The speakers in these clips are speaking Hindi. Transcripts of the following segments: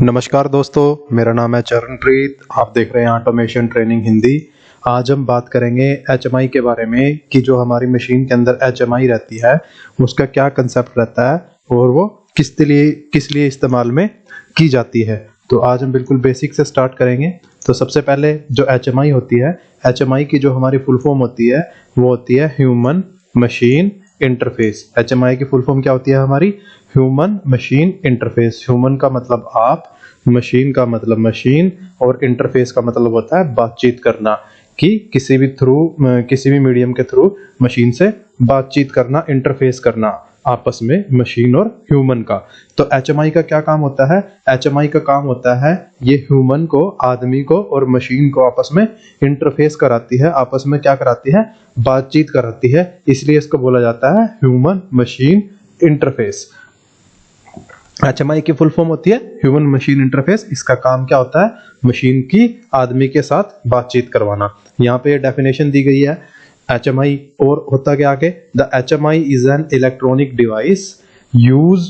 नमस्कार दोस्तों, मेरा नाम है चरणप्रीत। आप देख रहे हैं ऑटोमेशन ट्रेनिंग हिंदी। आज हम बात करेंगे एचएमआई के बारे में कि जो हमारी मशीन के अंदर एचएमआई रहती है उसका क्या कंसेप्ट रहता है और वो किस लिए इस्तेमाल में की जाती है। तो आज हम बिल्कुल बेसिक से स्टार्ट करेंगे। तो सबसे पहले जो एचएमआई होती है, एचएमआई की जो हमारी फुल फॉर्म होती है वो होती है ह्यूमन मशीन इंटरफेस। एचएमआई की फुल फॉर्म क्या होती है हमारी? Human machine interface. ह्यूमन का मतलब आप, मशीन का मतलब मशीन और इंटरफेस का मतलब होता है बातचीत करना, कि किसी भी मीडियम के थ्रू मशीन से बातचीत करना, इंटरफेस करना आपस में मशीन और ह्यूमन का। तो एचएमआई का क्या काम होता है? एचएमआई का काम होता है ये ह्यूमन को, आदमी को और मशीन को आपस में इंटरफेस कराती है, आपस में क्या कराती है? बातचीत कराती है। इसलिए इसको बोला जाता है ह्यूमन मशीन इंटरफेस। एचएमआई की फुल फॉर्म होती है ह्यूमन मशीन इंटरफेस। इसका काम क्या होता है? मशीन की आदमी के साथ बातचीत करवाना। यहाँ पे डेफिनेशन दी गई है एचएमआई। और होता क्या आगे? The HMI is an electronic device use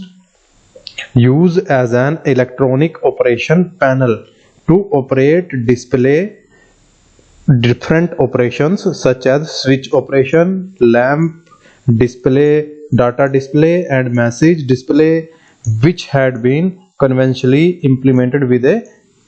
as an electronic operation panel to operate display different operations such as switch operation, lamp display, data display and message display, which had been conventionally implemented with a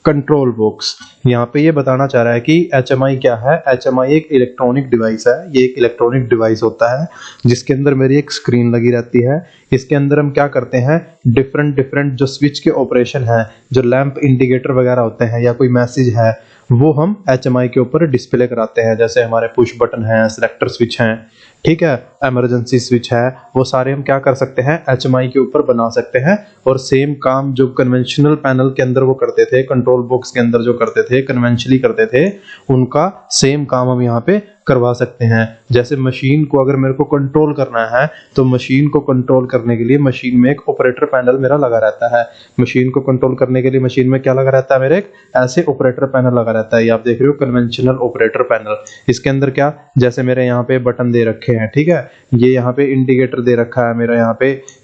control box. यहाँ पे ये बताना चाह रहा है कि एचएमआई क्या है। एचएमआई एक इलेक्ट्रॉनिक डिवाइस है। ये एक इलेक्ट्रॉनिक डिवाइस होता है जिसके अंदर मेरी एक स्क्रीन लगी रहती है। इसके अंदर हम क्या करते हैं? डिफरेंट जो स्विच के ऑपरेशन है, जो लैंप इंडिकेटर वगैरह होते हैं या कोई मैसेज है, वो हम एचएमआई के ऊपर डिस्प्ले कराते हैं। जैसे हमारे पुश बटन है, सिलेक्टर स्विच हैं, ठीक है, इमरजेंसी स्विच है, वो सारे हम क्या कर सकते हैं? एचएमआई के ऊपर बना सकते हैं। और सेम काम जो कन्वेंशनल पैनल के अंदर वो करते थे, कंट्रोल बॉक्स के अंदर जो करते थे, कन्वेंशनली करते थे, उनका सेम काम हम यहाँ पे करवा सकते हैं। जैसे मशीन को अगर मेरे को कंट्रोल करना है तो मशीन को कंट्रोल करने के लिए मशीन में एक ऑपरेटर पैनल मेरा लगा रहता है। मशीन को कंट्रोल करने के लिए मशीन में क्या लगा रहता है? मेरे एक ऐसे ऑपरेटर पैनल लगा रहता है। ये आप देख रहे हो कन्वेंशनल ऑपरेटर पैनल। इसके अंदर क्या, जैसे मेरे यहाँ पे बटन दे रखे हैं, ठीक है, ये यहाँ पे इंडिकेटर दे रखा है मेरा,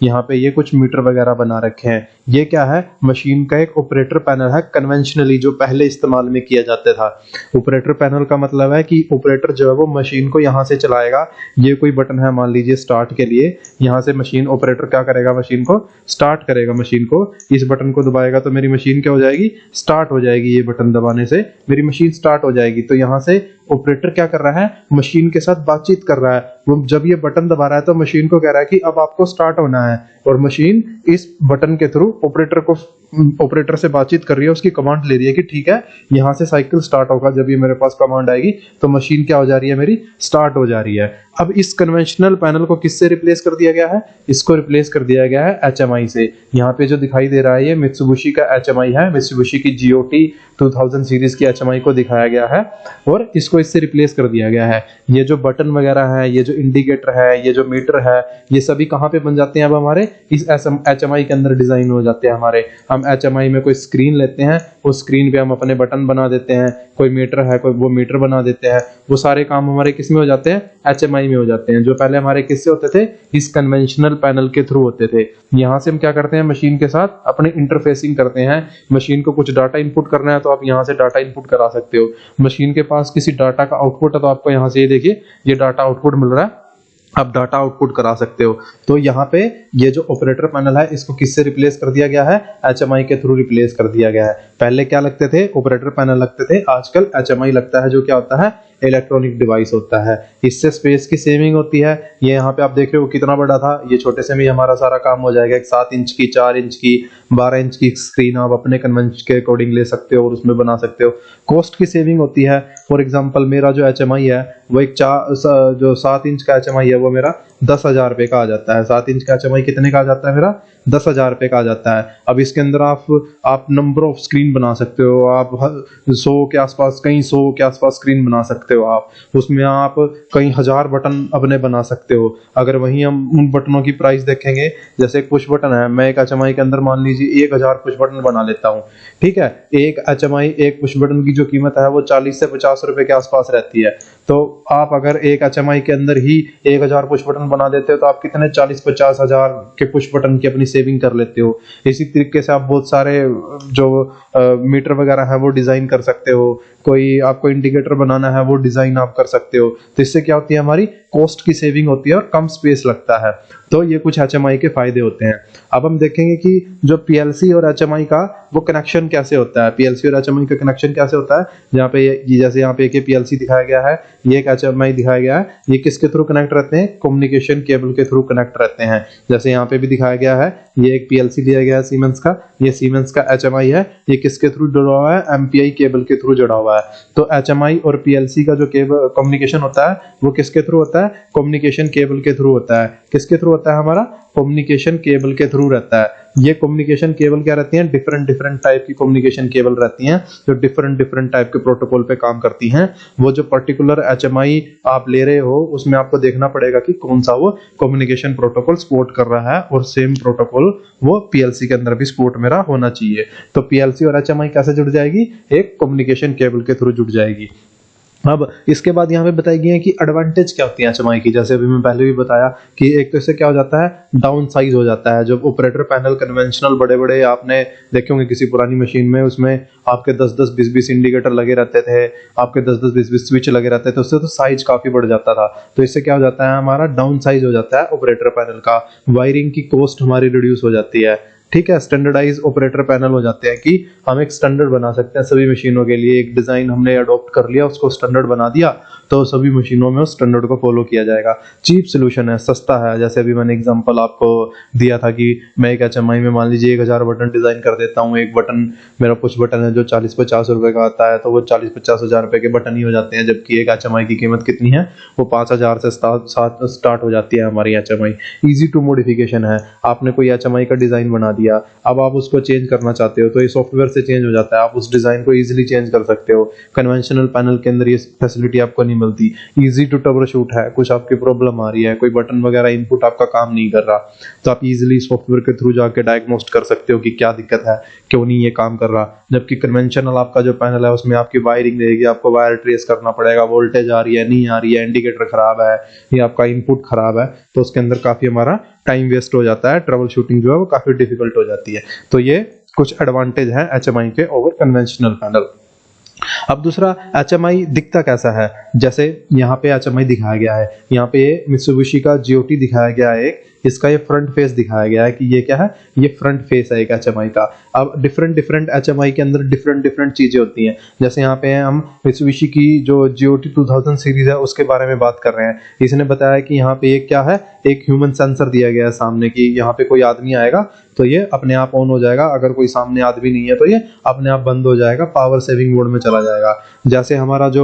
यहाँ पे ये कुछ मीटर वगैरह बना रखे हैं। ये क्या है? मशीन का एक ऑपरेटर पैनल है, कन्वेंशनली जो पहले इस्तेमाल में किया जाता था। ऑपरेटर पैनल का मतलब है कि ऑपरेटर जो है वो मशीन को यहाँ से चलाएगा। ये कोई बटन है मान लीजिए स्टार्ट के लिए, यहाँ से मशीन ऑपरेटर क्या करेगा? मशीन को स्टार्ट करेगा। मशीन को इस बटन को दबाएगा तो मेरी मशीन क्या हो जाएगी? स्टार्ट हो जाएगी। ये बटन दबाने से मेरी मशीन स्टार्ट हो जाएगी। तो यहाँ से ऑपरेटर क्या कर रहा है? मशीन के साथ बातचीत कर रहा है। वो जब ये बटन दबा रहा है तो मशीन को कह रहा है कि अब आपको स्टार्ट होना है, और मशीन इस बटन के थ्रू ऑपरेटर से बातचीत कर रही है, उसकी कमांड ले रही है कि ठीक है यहाँ से साइकिल स्टार्ट होगा। जब ये मेरे पास कमांड आएगी तो मशीन क्या हो जा रही है? मेरी स्टार्ट हो जा रही है। अब इस कन्वेंशनल पैनल को किससे रिप्लेस कर दिया गया है? इसको रिप्लेस कर दिया गया है एचएमआई से। यहाँ पे जो दिखाई दे रहा है ये मित्सुबिशी का एचएमआई है। मित्सुबिशी की GOT 2000 सीरीज की एचएमआई को दिखाया गया है और इसको इससे रिप्लेस कर दिया गया है। ये जो बटन वगैरह है, ये जो इंडिकेटर है, ये जो मीटर है, ये सभी कहाँ पे बन जाते हैं? अब हमारे इस एचएमआई के अंदर डिजाइन हो जाते हैं हमारे। हम एचएमआई में कोई स्क्रीन लेते हैं, उस स्क्रीन पे हम अपने बटन बना देते हैं, कोई मीटर है कोई वो मीटर बना देते हैं। वो सारे काम हमारे किस में हो जाते हैं? एचएमआई में हो जाते हैं। जो पहले हमारे किससे होते थे? इस कन्वेंशनल पैनल के थ्रू होते थे। यहाँ से हम क्या करते हैं? मशीन के साथ अपने इंटरफेसिंग करते हैं। मशीन को कुछ डाटा इनपुट करना है तो आप यहाँ से डाटा इनपुट करा सकते हो। मशीन के पास किसी डाटा का आउटपुट है तो आपको यहाँ से ये देखिए ये डाटा आउटपुट मिल रहा है, आप डाटा आउटपुट करा सकते हो। तो यहाँ पे ये जो ऑपरेटर पैनल है इसको किससे रिप्लेस कर दिया गया है? एचएमआई के थ्रू रिप्लेस कर दिया गया है। पहले क्या लगते थे? ऑपरेटर पैनल लगते थे, आजकल एचएमआई लगता है, जो क्या होता है? इलेक्ट्रॉनिक डिवाइस होता है। इससे स्पेस की सेविंग होती है। ये यहाँ पे आप देख रहे हो कितना बड़ा था, ये छोटे से में हमारा सारा काम हो जाएगा। एक 7 इंच की, 4 इंच की, 12 इंच की स्क्रीन आप अपने कन्वेंशन के अकॉर्डिंग ले सकते हो और उसमें बना सकते हो। कॉस्ट की सेविंग होती है। फॉर एग्जांपल मेरा जो एचएमआई है वो एक जो 7 इंच का एचएमआई है वो मेरा 10,000 रुपए का आ जाता है। 7 इंच का एचएमआई कितने का आ जाता है? मेरा 10,000 रुपए का आ जाता है। अब इसके अंदर आप नंबर ऑफ स्क्रीन बना सकते हो। आप 100 के आसपास, कहीं 100 के आसपास स्क्रीन बना सकते हो। आप उसमें आप कई हजार बटन अपने बना सकते हो। अगर वहीं हम उन बटनों की प्राइस देखेंगे, जैसे एक पुश बटन है, मैं एक एचएमआई के अंदर मान लीजिए 1000 पुश बटन बना लेता हूँ, ठीक है। एक एचएमआई एक पुश बटन की जो कीमत है वो 40 से 50 रुपए के आसपास रहती है। तो आप अगर एक HMI के अंदर ही 1000 पुश बटन बना देते हो तो आप कितने 40-50 हजार के पुश बटन की अपनी सेविंग कर लेते हो। इसी तरीके से आप बहुत सारे जो मीटर वगैरह है वो डिजाइन कर सकते हो, कोई आपको इंडिकेटर बनाना है वो डिजाइन आप कर सकते हो। तो इससे क्या होती है, हमारी कॉस्ट की सेविंग होती है और कम स्पेस लगता है। तो ये कुछ HMI के फायदे होते हैं। अब हम देखेंगे कि जो PLC और HMI का वो कनेक्शन कैसे होता है। PLC और HMI का कनेक्शन कैसे होता है, जहाँ पे जैसे यहाँ पे एक PLC दिखाया गया है, ये एक HMI दिखाया गया है, ये किसके थ्रू कनेक्ट रहते हैं, कम्युनिकेशन केबल के थ्रू कनेक्ट रहते हैं। जैसे यहाँ पे भी दिखाया गया है, ये एक PLC दिया गया है सीमेंस का, ये सीमेंस का HMI है, ये किसके थ्रू जुड़ा हुआ है, MPI केबल के थ्रू जुड़ा हुआ है। तो HMI और PLC का जो केबल कम्युनिकेशन होता है वो किसके थ्रू होता है, कम्युनिकेशन केबल के थ्रू होता है। किसके थ्रू होता है, हमारा कम्युनिकेशन केबल के थ्रू रहता है। ये कम्युनिकेशन केबल क्या रहती हैं, डिफरेंट टाइप की कम्युनिकेशन केबल रहती हैं जो डिफरेंट टाइप के प्रोटोकॉल पे काम करती हैं। वो जो पर्टिकुलर HMI आप ले रहे हो उसमें आपको देखना पड़ेगा कि कौन सा वो कम्युनिकेशन प्रोटोकॉल सपोर्ट कर रहा है, और सेम प्रोटोकॉल वो PLC के अंदर भी सपोर्ट मेरा होना चाहिए। तो PLC और HMI कैसे जुड़ जाएगी, एक कम्युनिकेशन केबल के थ्रू जुड़ जाएगी। अब इसके बाद यहाँ पे बताई गई है कि एडवांटेज क्या होती है HMI की। जैसे अभी मैं पहले भी बताया कि एक तो इससे क्या हो जाता है, डाउन साइज हो जाता है। जब ऑपरेटर पैनल कन्वेंशनल बड़े बड़े आपने देखे होंगे किसी पुरानी मशीन में, उसमें आपके 10-10 20-20 इंडिकेटर लगे रहते थे, आपके 10-10 20-20 स्विच लगे रहते थे, उससे तो साइज काफी बढ़ जाता था। तो इससे क्या हो जाता है, हमारा डाउन साइज हो जाता है ऑपरेटर पैनल का, वायरिंग की कॉस्ट हमारी रिड्यूस हो जाती है। ठीक है, स्टैंडर्डाइज ऑपरेटर पैनल हो जाते हैं कि हम एक स्टैंडर्ड बना सकते हैं सभी मशीनों के लिए। एक डिजाइन हमने अडॉप्ट कर लिया, उसको स्टैंडर्ड बना दिया, तो सभी मशीनों में उस स्टैंडर्ड को फॉलो किया जाएगा। चीप सोल्यूशन है, सस्ता है। जैसे अभी मैंने एग्जांपल आपको दिया था कि मैं एक HMI में मान लीजिए 1000 बटन डिजाइन कर देता हूँ, एक बटन मेरा पुश बटन है जो 40-50 रुपए का आता है, तो वो 40-50 हजार रुपए के बटन ही हो जाते हैं। जबकि एक HMI की कीमत कितनी है, वो 5000 से स्टार्ट हो जाती है हमारी HMI। इजी टू मॉडिफिकेशन है। आपने कोई HMI का डिजाइन बना दिया, अब आप उसको चेंज करना चाहते हो तो ये सॉफ्टवेयर से चेंज हो जाता है, आप उस डिजाइन को इजीली चेंज कर सकते हो। कन्वेंशनल पैनल के अंदर ये फैसिलिटी आपको नहीं मिलती। इजी टू ट्रबल शूट है, कुछ आपकी प्रॉब्लम आ रही है, कोई बटन वगैरह इनपुट आपका काम नहीं कर रहा, तो आप इजीली सॉफ्टवेयर के थ्रू जाके डायग्नोस्ट कर सकते हो कि क्या दिक्कत है, क्यों नहीं ये काम कर रहा। जबकि कन्वेंशनल आपका जो पैनल है उसमें आपकी वायरिंग रहेगी, आपको वायर ट्रेस करना पड़ेगा, वोल्टेज आ रही है नहीं आ रही है, इंडिकेटर खराब है या आपका इनपुट खराब है, तो उसके अंदर काफी हमारा टाइम वेस्ट हो जाता है, ट्रबल शूटिंग जो है वो काफी डिफिकल्ट हो जाती है। तो ये कुछ एडवांटेज है HMI के ओवर कन्वेंशनल पैनल। अब दूसरा, HMI दिखता कैसा है। जैसे यहाँ पे HMI दिखाया गया है, यहाँ पे मित्सुबिशी का GOT दिखाया गया है, इसका ये फ्रंट फेस दिखाया गया है कि ये क्या है, ये फ्रंट फेस है एक HMI का। अब डिफरेंट HMI के अंदर डिफरेंट चीजें होती हैं। जैसे यहाँ पे हम मित्सुबिशी की जो GOT 2000 सीरीज है उसके बारे में बात कर रहे हैं। इसने बताया कि यहाँ पे एक क्या है, एक ह्यूमन सेंसर दिया गया है सामने की, यहाँ पे कोई आदमी आएगा तो ये अपने आप ऑन हो जाएगा, अगर कोई सामने आदमी नहीं है तो ये अपने आप बंद हो जाएगा, पावर सेविंग मोड में चला जाएगा। जैसे हमारा जो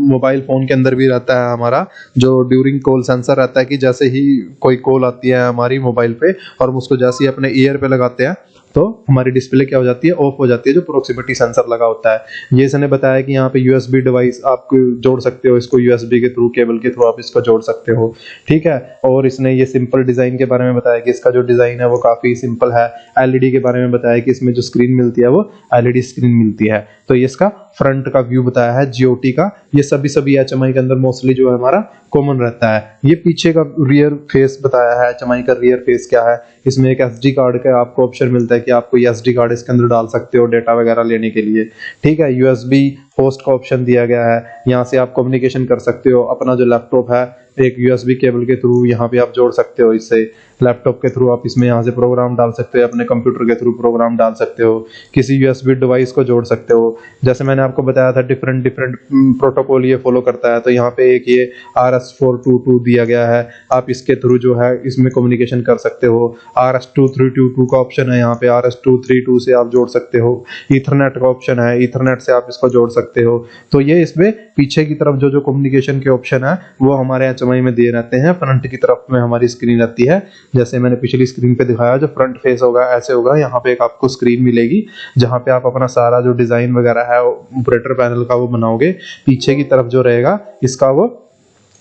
मोबाइल फोन के अंदर भी रहता है हमारा जो ड्यूरिंग कॉल सेंसर रहता है कि जैसे ही कोई कॉल आती है हमारी मोबाइल पे और हम उसको जैसे ही अपने ईयर पे लगाते हैं तो हमारी डिस्प्ले क्या हो जाती है, ऑफ हो जाती है, जो प्रोक्सिमिटी सेंसर लगा होता है। ये इसने बताया कि यहाँ पे USB डिवाइस आप जोड़ सकते हो, इसको USB के थ्रू, केबल के थ्रू आप इसको जोड़ सकते हो। ठीक है, और इसने ये सिंपल डिजाइन के बारे में बताया कि इसका जो डिजाइन है वो काफी सिंपल है। LED के बारे में बताया कि इसमें जो स्क्रीन मिलती है वो LED स्क्रीन मिलती है। तो ये इसका फ्रंट का व्यू बताया है GOT का। ये सभी HMI के अंदर मोस्टली जो है हमारा कॉमन रहता है। ये पीछे का रियर फेस बताया है, HMI का रियर फेस क्या है, इसमें एक SD कार्ड का आपको ऑप्शन मिलता है कि आप कोई SD कार्ड इसके अंदर डाल सकते हो डेटा वगैरह लेने के लिए। ठीक है, USB होस्ट का ऑप्शन दिया गया है, यहाँ से आप कम्युनिकेशन कर सकते हो। अपना जो लैपटॉप है एक USB केबल के थ्रू यहाँ पे आप जोड़ सकते हो, इससे लैपटॉप के थ्रू आप इसमें यहाँ से प्रोग्राम डाल सकते हो, अपने कंप्यूटर के थ्रू प्रोग्राम डाल सकते हो, किसी USB डिवाइस को जोड़ सकते हो। जैसे मैंने आपको बताया था डिफरेंट प्रोटोकॉल ये फॉलो करता है, तो यहाँ पे एक ये RS422 दिया गया है, आप इसके थ्रू जो है इसमें कम्युनिकेशन कर सकते हो। RS2322 का ऑप्शन है, यहाँ पे RS232 से आप जोड़ सकते हो। ईथरनेट का ऑप्शन है, ईथरनेट से आप इसको जोड़ सकते हो। तो ये इसमें पीछे की तरफ जो कम्युनिकेशन के ऑप्शन है वो हमारे HMI में दिए रहते हैं। फ्रंट की तरफ में हमारी स्क्रीन रहती है, जैसे मैंने पिछली स्क्रीन पे दिखाया, जो फ्रंट फेस होगा ऐसे होगा। यहाँ पे एक आपको स्क्रीन मिलेगी जहाँ पे आप अपना सारा जो डिजाइन वगैरह है ऑपरेटर पैनल का वो बनाओगे। पीछे की तरफ जो रहेगा इसका वो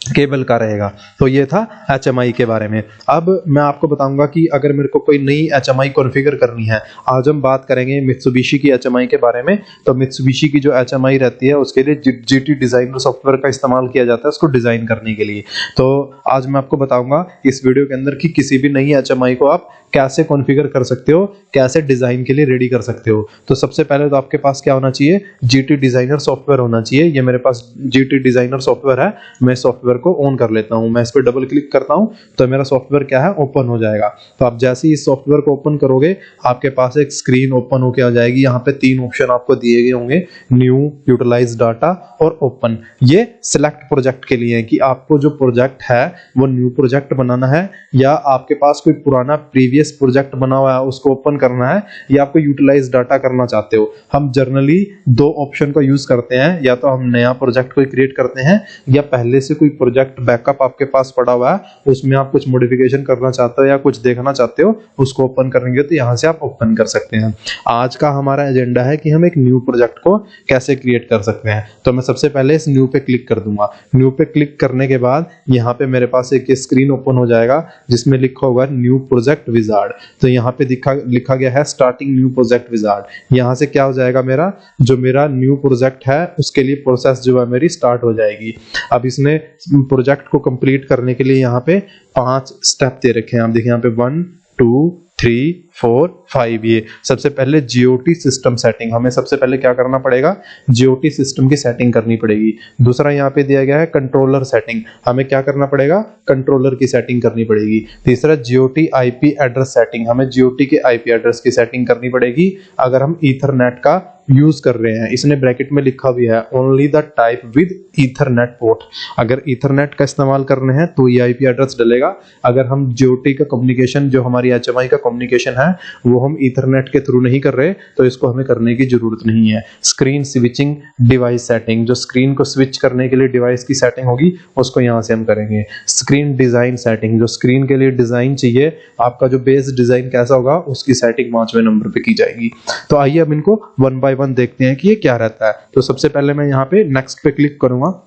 केबल का रहेगा। तो ये था HMI के बारे में। अब मैं आपको बताऊंगा कि अगर मेरे को कोई नई HMI कॉन्फ़िगर करनी है, आज हम बात करेंगे मित्सुबिशी की HMI के बारे में। तो मित्सुबिशी की जो HMI रहती है उसके लिए GT डिजाइनर सॉफ्टवेयर का इस्तेमाल किया जाता है उसको डिजाइन करने के लिए। तो आज मैं आपको बताऊंगा इस वीडियो के अंदर कि किसी भी नई HMI को आप कैसे कॉन्फ़िगर कर सकते हो, कैसे डिजाइन के लिए रेडी कर सकते हो। तो सबसे पहले तो आपके पास क्या होना चाहिए, GT डिजाइनर सॉफ्टवेयर होना चाहिए। ये मेरे पास GT डिजाइनर सॉफ्टवेयर है, मैं सॉफ्टवेयर को ऑन कर लेता हूं। मैं इस पर डबल क्लिक करता हूं तो मेरा सॉफ्टवेयर क्या है, ओपन हो जाएगा। तो आप जैसे ही इस सॉफ्टवेयर को ओपन करोगे आपके पास एक स्क्रीन ओपन होकर आ जाएगी। यहाँ पे 3 ऑप्शन आपको दिए गए होंगे, न्यू, यूटिलाइज डाटा और ओपन। ये सिलेक्ट प्रोजेक्ट के लिए है कि आपको जो प्रोजेक्ट है वो न्यू प्रोजेक्ट बनाना है या आपके पास कोई पुराना प्रीवियस प्रोजेक्ट बना हुआ है उसको ओपन करना है, या आपको यूटिलाइज डाटा करना चाहते हो। हम जनरली 2 ऑप्शन का यूज करते हैं, या तो हम नया प्रोजेक्ट कोई क्रिएट करते हैं या पहले से कोई प्रोजेक्ट बैकअप आपके पास पड़ा हुआ है उसमें आप कुछ मॉडिफिकेशन करना चाहते हो या कुछ देखना चाहते हो, उसको ओपन करेंगे तो यहां से आप ओपन कर सकते हैं। आज का हमारा एजेंडा है कि हम एक न्यू प्रोजेक्ट को कैसे क्रिएट कर सकते हैं। तो मैं सबसे पहले इस न्यू पे क्लिक कर दूंगा। न्यू पे क्लिक करने के बाद यहाँ पे मेरे पास एक स्क्रीन ओपन हो जाएगा जिसमें लिखा होगा न्यू प्रोजेक्ट विजार्ड। तो यहाँ पे लिखा गया है स्टार्टिंग न्यू प्रोजेक्ट विजार्ड। यहाँ से क्या हो जाएगा, मेरा न्यू प्रोजेक्ट है उसके लिए प्रोसेस जो है मेरी स्टार्ट हो जाएगी। अब इसने प्रोजेक्ट को कंप्लीट करने के लिए यहाँ पे 5 स्टेप दे रखे हैं। आप देखिए यहाँ पे 1 2 3 4 5। ये सबसे पहले GOT सिस्टम सेटिंग, हमें सबसे पहले क्या करना पड़ेगा, GOT सिस्टम की सेटिंग करनी पड़ेगी। दूसरा यहाँ पे दिया गया है कंट्रोलर सेटिंग, हमें क्या करना पड़ेगा, कंट्रोलर की सेटिंग करनी पड़ेगी। तीसरा GOT IP एड्रेस सेटिंग, हमें GOT के IP एड्रेस की सेटिंग करनी पड़ेगी अगर हम ईथरनेट का यूज कर रहे हैं। इसने ब्रैकेट में लिखा भी है only the type with Ethernet port. अगर ईथरनेट का इस्तेमाल करने हैं तो ये IP एड्रेस डलेगा। अगर हम GOT का कम्युनिकेशन, जो हमारी HMI का कम्युनिकेशन है वो हम ईथरनेट के थ्रू नहीं कर रहे तो इसको हमें करने की जरूरत नहीं है। स्क्रीन स्विचिंग डिवाइस सेटिंग, जो स्क्रीन को स्विच करने के लिए डिवाइस की सेटिंग होगी उसको यहाँ से हम करेंगे। स्क्रीन डिजाइन सेटिंग, जो स्क्रीन के लिए डिजाइन चाहिए, आपका जो बेस डिजाइन कैसा होगा उसकी सेटिंग 5वें नंबर पे की जाएगी। तो आइए अब इनको 1 बाय 1 देखते हैं कि ये क्या रहता है। तो सबसे पहले मैं यहाँ पे नेक्स्ट पे क्लिक करूंगा।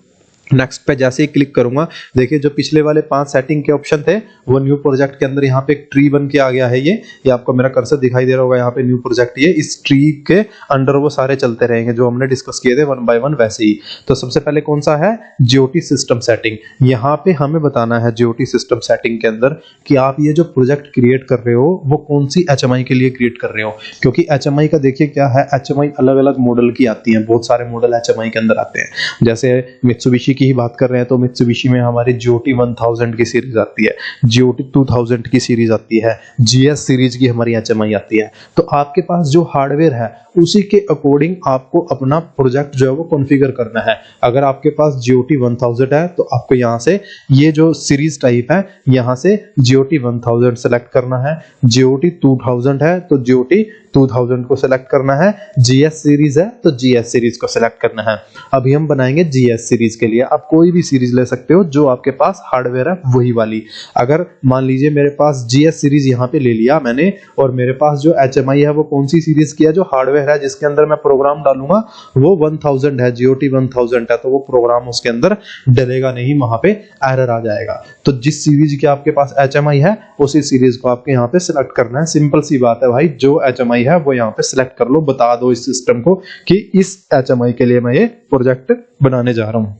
नेक्स्ट पे जैसे ही क्लिक करूंगा, देखिए जो पिछले वाले 5 सेटिंग के ऑप्शन थे वो न्यू प्रोजेक्ट के अंदर यहाँ पे एक ट्री बन के आ गया है। ये आपको मेरा कर्सर दिखाई दे रहा होगा, यहाँ पे न्यू प्रोजेक्ट, ये इस ट्री के अंडर वो सारे चलते रहेंगे जो हमने डिस्कस किए थे 1 बाय 1 वैसे ही। तो सबसे पहले कौन सा है, GOT सिस्टम सेटिंग। यहाँ पे हमें बताना है GOT सिस्टम सेटिंग के अंदर कि आप ये जो प्रोजेक्ट क्रिएट कर रहे हो वो कौन सी HMI के लिए क्रिएट कर रहे हो। क्योंकि HMI का देखिए क्या है, HMI अलग अलग मॉडल की आती है, बहुत सारे मॉडल HMI के अंदर आते हैं। जैसे मित्सुबिशी की ही बात कर रहे हैं तो मित्सुबिशी में हमारी GOT 1000 की सीरीज आती है, GOT 2000 की सीरीज आती है, GS सीरीज की हमारी HMI आती है। तो आपके पास जो हार्डवेयर है उसी के अकॉर्डिंग आपको अपना प्रोजेक्ट जो है वो कॉन्फ़िगर करना है। अगर आपके पास GOT 1000 है तो आपको यहाँ से ये जो सीरीज टाइप है यहाँ से GOT 1000 सेलेक्ट करना है। GOT 2000 है तो GOT 2000 को सेलेक्ट करना है। GS सीरीज है तो GS सीरीज को सेलेक्ट करना है। अभी हम बनाएंगे GS सीरीज के लिए। आप कोई भी सीरीज ले सकते हो जो आपके पास हार्डवेयर है वही वाली। अगर मान लीजिए मेरे पास GS सीरीज यहाँ पे ले लिया मैंने और मेरे पास जो HMI है वो कौन सी सीरीज की है, जो हार्डवेयर है जिसके अंदर मैं प्रोग्राम डालूंगा वो 1000 है, GOT 1000 है, तो वो प्रोग्राम उसके अंदर डलेगा नहीं, वहां पे एरर आ जाएगा। तो जिस सीरीज के आपके पास HMI है उसी सीरीज को आपके यहाँ पे सिलेक्ट करना है। सिंपल सी बात है भाई, जो HMI है वो यहाँ पे सिलेक्ट कर लो, बता दो इस सिस्टम को कि इस HMI के लिए मैं ये प्रोजेक्ट बनाने जा रहा हूँ।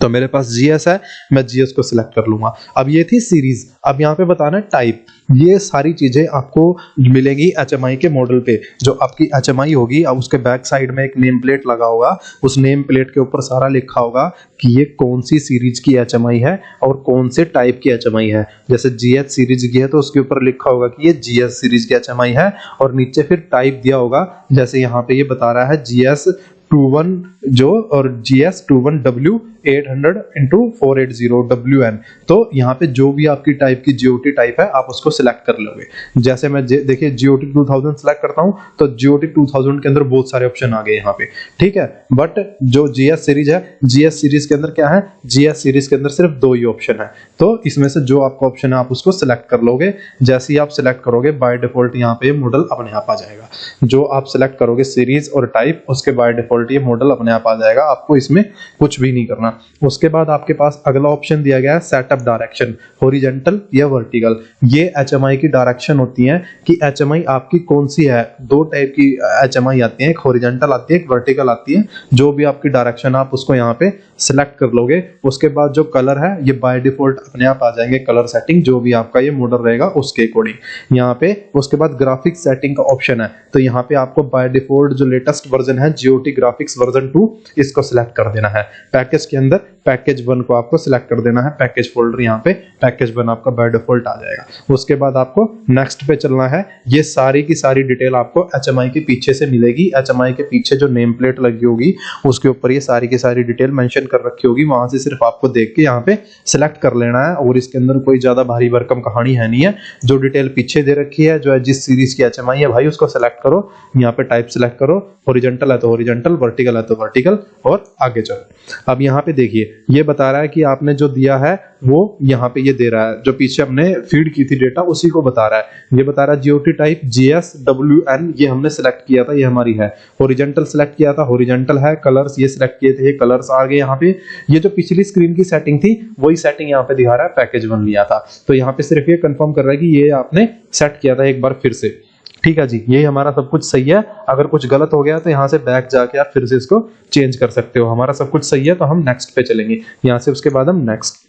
तो मेरे पास GS है, मैं GS को सिलेक्ट कर लूंगा। अब ये थी सीरीज। अब यहाँ पे बताना है टाइप। ये सारी चीजें आपको मिलेंगी HMI के मॉडल पे। जो आपकी HMI होगी अब उसके बैक साइड में एक नेम प्लेट लगा होगा, उस नेम प्लेट के ऊपर सारा लिखा होगा कि ये कौन सी सीरीज की HMI है और कौन से टाइप की HMI है। जैसे GH सीरीज की है तो उसके ऊपर लिखा होगा कि ये GS सीरीज की HMI है और नीचे फिर टाइप दिया होगा। जैसे यहाँ पे ये बता रहा है GS 21 जो और GS21W 800x480WN। तो यहाँ पे जो भी आपकी टाइप की GOT टाइप है आप उसको सिलेक्ट कर लोगे। जैसे मैं देखिए GOT 2000 सिलेक्ट करता हूँ तो GOT 2000 के अंदर बहुत सारे ऑप्शन आ गए यहाँ पे, ठीक है। बट जो GS सीरीज है, GS सीरीज के अंदर क्या है, GS सीरीज के अंदर सिर्फ 2 ही ऑप्शन है। तो इसमें से जो आपका ऑप्शन है आप उसको सिलेक्ट कर लोगे। जैसे ही आप सिलेक्ट करोगे बाय डिफॉल्ट यहाँ पे मॉडल अपने आप आ जाएगा। जो आप सिलेक्ट करोगे सीरीज और टाइप, उसके बाय डिफॉल्ट डिफॉल्ट ये मॉडल अपने आप आ जाएगा, आपको इसमें कुछ भी नहीं करना। उसके बाद आपके पास अगला ऑप्शन दिया गया है सेटअप डायरेक्शन, हॉरिजॉन्टल या वर्टिकल। ये HMI की डायरेक्शन होती है कि HMI आपकी कौन सी है। दो टाइप की HMI आती है, एक हॉरिजॉन्टल आती है, एक वर्टिकल आती है। जो भी आपकी डायरेक्शन आप उसको यहाँ पे सिलेक्ट कर लोगे। उसके बाद जो कलर है ये बाय डिफॉल्ट अपने आप आ जाएंगे, कलर सेटिंग जो भी आपका ये मॉडल रहेगा उसके अकॉर्डिंग यहाँ पे। उसके बाद ग्राफिक्स सेटिंग का ऑप्शन है, तो यहाँ पे आपको बाय डिफॉल्ट जो लेटेस्ट वर्जन है GOT ग्राफिक्स वर्जन 2 इसको सिलेक्ट कर देना है। पैकेज के अंदर पैकेज 1 को आपको सिलेक्ट कर देना है, पैकेज फोल्डर यहाँ पे पैकेज 1 आपका बाय डिफॉल्ट आ जाएगा। उसके बाद आपको नेक्स्ट पे चलना है। ये सारी की सारी डिटेल आपको HMI के पीछे से मिलेगी। HMI के पीछे जो नेम प्लेट लगी होगी उसके ऊपर ये सारी की सारी डिटेल मेंशन कर रखी होगी, वहां से सिर्फ आपको देख के यहाँ पे सिलेक्ट कर लेना है। और इसके अंदर कोई ज्यादा भारी भरकम कहानी है नहीं है। जो डिटेल पीछे दे रखी है, जो है जिस सीरीज की HMI है भाई उसको सिलेक्ट करो, यहाँ पे टाइप सिलेक्ट करो, हॉरिजॉन्टल है तो हॉरिजॉन्टल, वर्टिकल है तो वर्टिकल, और आगे चलो। अब यहाँ पे देखिए ये बता रहा है कि आपने जो दिया है वो यहाँ पे ये दे रहा है, जो पीछे हमने फीड की थी डेटा उसी को बता रहा है। ये बता रहा है GOT टाइप GSWN, ये हमने सिलेक्ट किया था, ये हमारी है। हॉरिजॉन्टल सिलेक्ट किया था, हॉरिजॉन्टल है। कलर्स ये सिलेक्ट किए थे, ये कलर्स आ गए यहाँ पे। ये जो पिछली स्क्रीन की सेटिंग थी वही सेटिंग यहाँ पे दिखा रहा है, पैकेज 1 लिया था। तो यहाँ पे सिर्फ ये कंफर्म कर रहा है कि ये आपने सेट किया था एक बार फिर से। ठीक है जी, यही हमारा सब कुछ सही है। अगर कुछ गलत हो गया तो यहाँ से बैक जाके आप फिर से इसको चेंज कर सकते हो। हमारा सब कुछ सही है तो हम नेक्स्ट पे चलेंगे यहाँ से। उसके बाद हम नेक्स्ट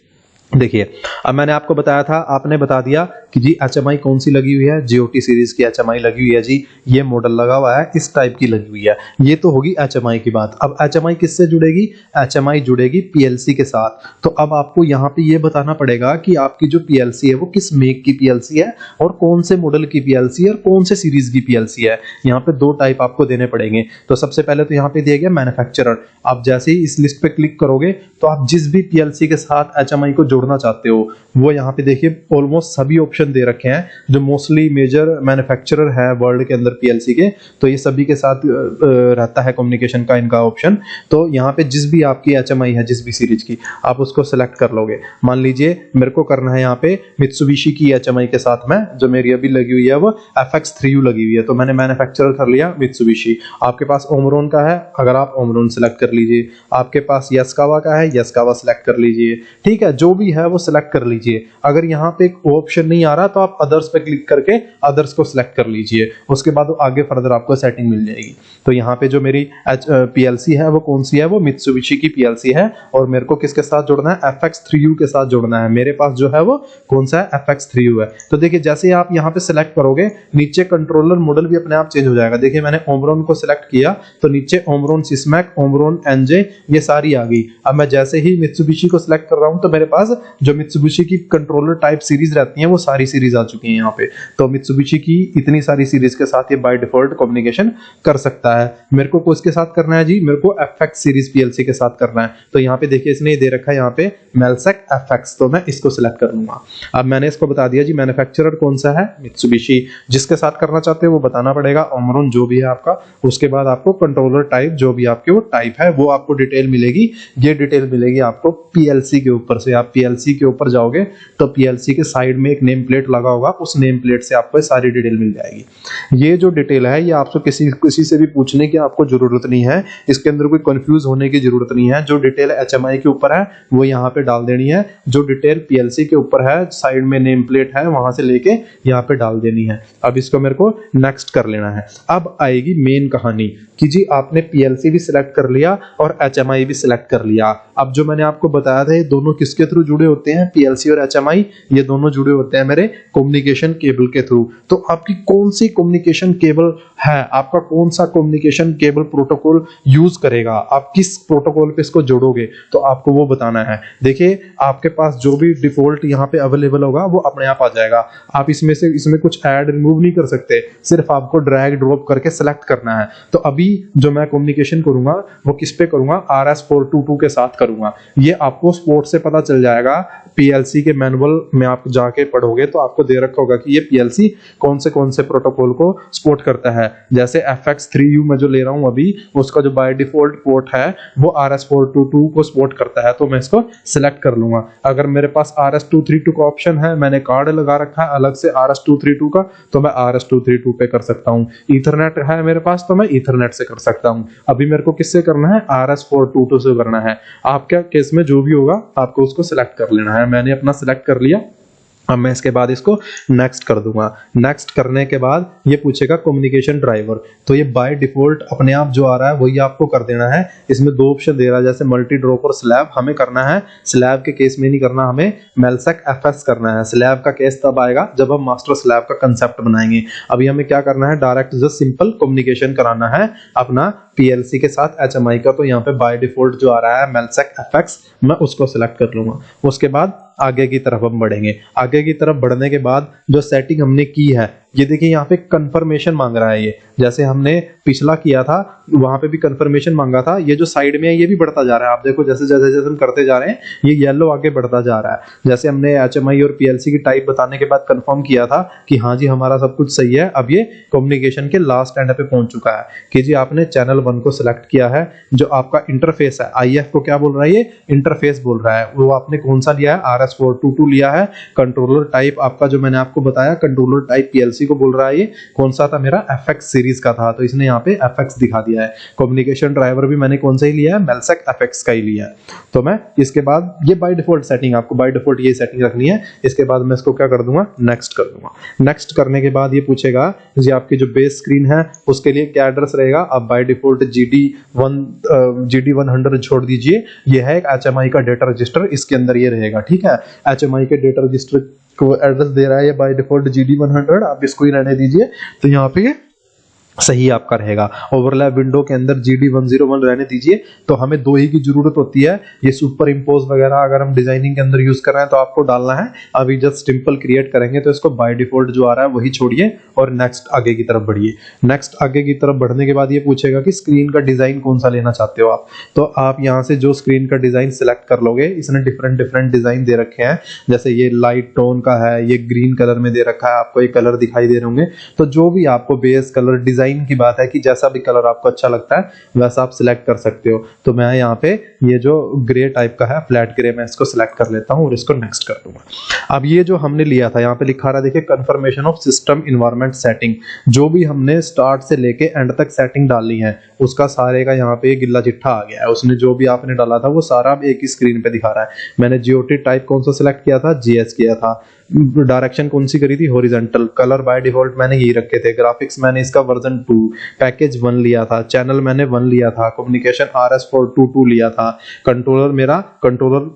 देखिए, अब मैंने आपको बताया था, आपने बता दिया कि जी HMI कौन सी लगी हुई है, GOT सीरीज की HMI लगी हुई है जी, ये मॉडल लगा हुआ है, इस टाइप की लगी हुई है। ये तो होगी HMI की बात। अब HMI किससे जुड़ेगी? HMI जुड़ेगी PLC के साथ। तो अब आपको यहाँ पे ये बताना पड़ेगा कि आपकी जो PLC है वो किस मेक की PLC है और कौन से मॉडल की PLC है और कौन से सीरीज की PLC है। यहाँ पे दो टाइप आपको देने पड़ेंगे। तो सबसे पहले तो यहाँ पे दिया गया मैन्युफैक्चरर। आप जैसे ही इस लिस्ट पे क्लिक करोगे तो आप जिस भी PLC के साथ HMI को जोड़ना चाहते हो वो यहाँ पे देखिए ऑलमोस्ट सभी ऑप्शन दे रखे हैं, जो मोस्टली मेजर मैन्युफैक्चरर है वर्ल्ड के अंदर PLC के, तो ये सभी के साथ रहता है कम्युनिकेशन का इनका ऑप्शन। तो यहाँ पे जिस भी आपकी HMI है, जिस भी सीरीज की, आप उसको सिलेक्ट कर लोगे। मान लीजिए मेरे को करना है यहाँ पे मित्सुबिशी की HMI के साथ में, जो मेरी अभी लगी हुई है वो FX3U लगी हुई है, तो मैंने मैन्युफैक्चरर कर लिया मित्सुबिशी। आपके पास ओमरोन का है, अगर आप ओमरोन सिलेक्ट कर लीजिए। आपके पास यास्कावा का है, यास्कावा सिलेक्ट कर लीजिए। ठीक है, जो भी है वो सिलेक्ट कर लीजिए। अगर यहाँ पे एक ऑप्शन नहीं आ रहा तो आप अदर्स पे क्लिक करके अदर्स को सिलेक्ट कर लीजिए। उसके बाद आगे फर्दर आपको सेटिंग मिल जाएगी। तो यहाँ पे जो मेरी PLC है वो कौन सी है, वो मित्सुबिशी की PLC है। और मेरे को किसके साथ जोड़ना है? FX3U के साथ जोड़ना है। मेरे पास जो है वो कौन सा है? FX3U है। तो देखिए जैसे ही आप यहाँ पे सिलेक्ट करोगे नीचे कंट्रोलर मॉडल भी अपने आप चेंज हो जाएगा। देखिए मैंने ओमरोन को सिलेक्ट किया तो नीचे ओमरोन सिस्मैक, ओमरोन NJ ये सारी आ गई। अब मैं जैसे ही मित्सुबिशी को सिलेक्ट कर रहा हूँ तो मेरे पास जो मित्सुबिशी की कंट्रोलर टाइप सीरीज रहती हैं वो सारी सीरीज आ चुकी हैं यहाँ पे। तो मित्सुबिशी की इतनी सारी सीरीज के साथ ये बाय डिफॉल्ट कम्युनिकेशन कर सकता है। मेरे को किसके साथ करना है जी? मेरे को FX सीरीज PLC के साथ करना है। तो यहाँ पे देखिए इसने दे रखा है यहाँ पे मेलसेक FX, तो मैं इसको सिलेक्ट कर लूंगा। अब मैंने इसको बता दिया जी मैन्युफैक्चरर कौन सा है, मित्सुबिशी। जिसके साथ करना चाहते हो वो बताना पड़ेगा, ओमरोन जो भी है आपका। उसके बाद आपको कंट्रोलर टाइप जो भी आपके वो टाइप है वो आपको डिटेल मिलेगी। ये डिटेल मिलेगी आपको PLC के ऊपर से। आप PLC के ऊपर जाओगे तो PLC के साइड में एक नेम प्लेट लगा होगा, उस नेम प्लेट से आपको सारी डिटेल मिल जाएगी। ये जो डिटेल है ये आपको किसी से भी पूछने की आपको जरूरत नहीं है, इसके अंदर कोई कंफ्यूज होने की जरूरत नहीं है। जो डिटेल HMI के ऊपर है वो यहाँ पे डाल देनी है, जो डिटेल PLC के ऊपर है साइड में नेम प्लेट है वहां से लेके यहाँ पे डाल देनी है। अब इसको मेरे को नेक्स्ट कर लेना है। अब आएगी मेन कहानी कि जी आपने PLC भी सिलेक्ट कर लिया और HMI भी सिलेक्ट कर लिया। अब जो मैंने आपको बताया था ये दोनों किसके थ्रू जुड़े होते हैं, PLC और HMI, ये दोनों जुड़े होते हैं मेरे कम्युनिकेशन केबल के थ्रू। तो आपकी कौन सी कम्युनिकेशन केबल है, आपका कौन सा कम्युनिकेशन केबल प्रोटोकॉल यूज करेगा, आप किस प्रोटोकॉल पे इसको जोड़ोगे, तो आपको वो बताना है। देखिए आपके पास जो भी डिफॉल्ट यहाँ पे अवेलेबल होगा वो अपने आप आ जाएगा। आप इसमें कुछ ऐड रिमूव नहीं कर सकते, सिर्फ आपको ड्रैग ड्रॉप करके सिलेक्ट करना है। तो अभी जो मैं कम्युनिकेशन करूंगा वो किस पे करूंगा, RS422 के साथ करूंगा। ये आपको स्पॉट से पता चल जाएगा पीएलसी के मैनुअल में आप जाके पढ़ोगे तो आपको दे रखा होगा कि ये पीएलसी कौन से प्रोटोकॉल को सपोर्ट करता है। जैसे FX3U में जो ले रहा हूं अभी, उसका जो बाय डिफॉल्ट पोर्ट है वो RS422 को सपोर्ट करता है, तो मैं इसको सिलेक्ट कर लूंगा। अगर मेरे पास RS232 का ऑप्शन है, मैंने कार्ड लगा रखा है अलग से RS232 का, तो मैं RS232 पे कर सकता हूं। ईथरनेट है मेरे पास तो मैं ईथरनेट से कर सकता हूं। अभी मेरे को किससे करना है? RS422 से करना है। आपके केस में जो भी होगा आपको उसको सिलेक्ट कर लेना है। मैंने अपना सिलेक्ट कर लिया। अब मैं इसके बाद इसको नेक्स्ट कर दूंगा। नेक्स्ट करने के बाद ये पूछेगा कम्युनिकेशन ड्राइवर, तो ये बाय डिफॉल्ट अपने आप जो आ रहा है वही आपको कर देना है। इसमें दो ऑप्शन दे रहा है, जैसे मल्टी ड्रॉप और स्लैब। हमें करना है स्लैब के केस में नहीं करना, हमें मेलसेक FS करना है। स्लैब का केस तब आएगा जब हम मास्टर स्लैब का कंसेप्ट बनाएंगे। अभी हमें क्या करना है? डायरेक्ट जस्ट सिंपल कम्युनिकेशन कराना है अपना पीएलसी के साथ HMI का। तो यहाँ पे बाय डिफॉल्ट जो आ रहा है मेलसेक FX, मैं उसको सिलेक्ट कर लूंगा। उसके बाद आगे की तरफ हम बढ़ेंगे। आगे की तरफ बढ़ने के बाद जो सेटिंग हमने की है, ये देखिए यहाँ पे कंफर्मेशन मांग रहा है। ये जैसे हमने पिछला किया था वहां पे भी कंफर्मेशन मांगा था। ये जो साइड में है ये भी बढ़ता जा रहा है। आप देखो जैसे जैसे जैसे हम करते जा रहे हैं ये येलो आगे बढ़ता जा रहा है। जैसे हमने HMI और PLC की टाइप बताने के बाद कंफर्म किया था कि हाँ जी हमारा सब कुछ सही है। अब ये कम्युनिकेशन के लास्ट एंड पे पहुंच चुका है कि जी आपने चैनल 1 को सिलेक्ट किया है। जो आपका इंटरफेस है, IF को क्या बोल रहा है? ये इंटरफेस बोल रहा है। वो आपने कौन सा लिया है? RS422 लिया है। कंट्रोलर टाइप आपका जो मैंने आपको बताया, कंट्रोलर टाइप PLC को बोल रहा है। ये कौन सा था? मेरा FX सीरीज का था, तो इसने यहाँ पे FX दिखा दिया है। कम्युनिकेशन ड्राइवर भी मैंने कौन सा ही लिया है? मेलसेक FX का ही लिया है। तो मैं इसके बाद ये बाय डिफॉल्ट सेटिंग, आपको बाय डिफॉल्ट ये सेटिंग रखनी है। इसके बाद मैं इसको क्या कर दूंगा? नेक्स्ट कर दूंगा। नेक्स्ट करने के बाद ये पूछेगा जी आपकी जो बेस स्क्रीन है उसके लिए क्या एड्रेस रहेगा। आप बाय डिफॉल्ट GD100 छोड़ दीजिए। ये है एक HMI का डेटा रजिस्टर, इसके अंदर ये रहेगा। ठीक है, HMI के डेटा रजिस्टर को एड्रेस दे रहा है बाय डिफॉल्ट GD100, आप इसको ही रहने दीजिए। तो यहाँ पे सही आपका रहेगा। ओवरलैप विंडो के अंदर GD101 रहने दीजिए। तो हमें दो ही की जरूरत होती है। ये सुपर इम्पोज वगैरह अगर हम डिजाइनिंग के अंदर यूज कर रहे हैं तो आपको डालना है। अभी जस्ट सिंपल क्रिएट करेंगे तो इसको बाय डिफॉल्ट जो आ रहा है वही छोड़िए और नेक्स्ट आगे की तरफ बढ़िए। नेक्स्ट आगे की तरफ बढ़ने के बाद ये पूछेगा कि स्क्रीन का डिजाइन कौन सा लेना चाहते हो आप। तो आप यहाँ से जो स्क्रीन का डिजाइन सिलेक्ट कर लोगे। इसने डिफरेंट डिफरेंट डिजाइन दे रखे हैं, जैसे ये लाइट टोन का है, ये ग्रीन कलर में दे रखा है, आपको ये कलर दिखाई दे रहे होंगे। तो जो भी आपको बेस कलर, डिजाइन की बात है कि जैसा भी कलर आपको अच्छा लगता है वैसा आप सिलेक्ट कर सकते हो। तो मैं यहाँ पे ये जो ग्रे टाइप का है, फ्लैट ग्रे, मैं इसको सिलेक्ट कर लेता हूँ और इसको नेक्स्ट कर दूंगा। अब ये जो हमने लिया था यहाँ पे लिखा रहा, देखिए confirmation of system environment setting. जो भी हमने स्टार्ट से लेके एंड तक सेटिंग डाली है उसका सारे का यहाँ पे गिल्ला चिट्ठा आ गया है। उसने जो भी आपने डाला था वो सारा एक ही स्क्रीन पे दिखा रहा है। मैंने GOT टाइप कौन सा सिलेक्ट किया था? GS किया था। डायरेक्शन कौन सी करी थी? हॉरिजॉन्टल। कलर बाय डिफॉल्ट मैंने यही रखे थे। ग्राफिक्स मैंने इसका वर्जन 2, पैकेज 1 लिया था। चैनल मैंने 1 लिया था। कम्युनिकेशन RS422 लिया था। कंट्रोलर मेरा, कंट्रोलर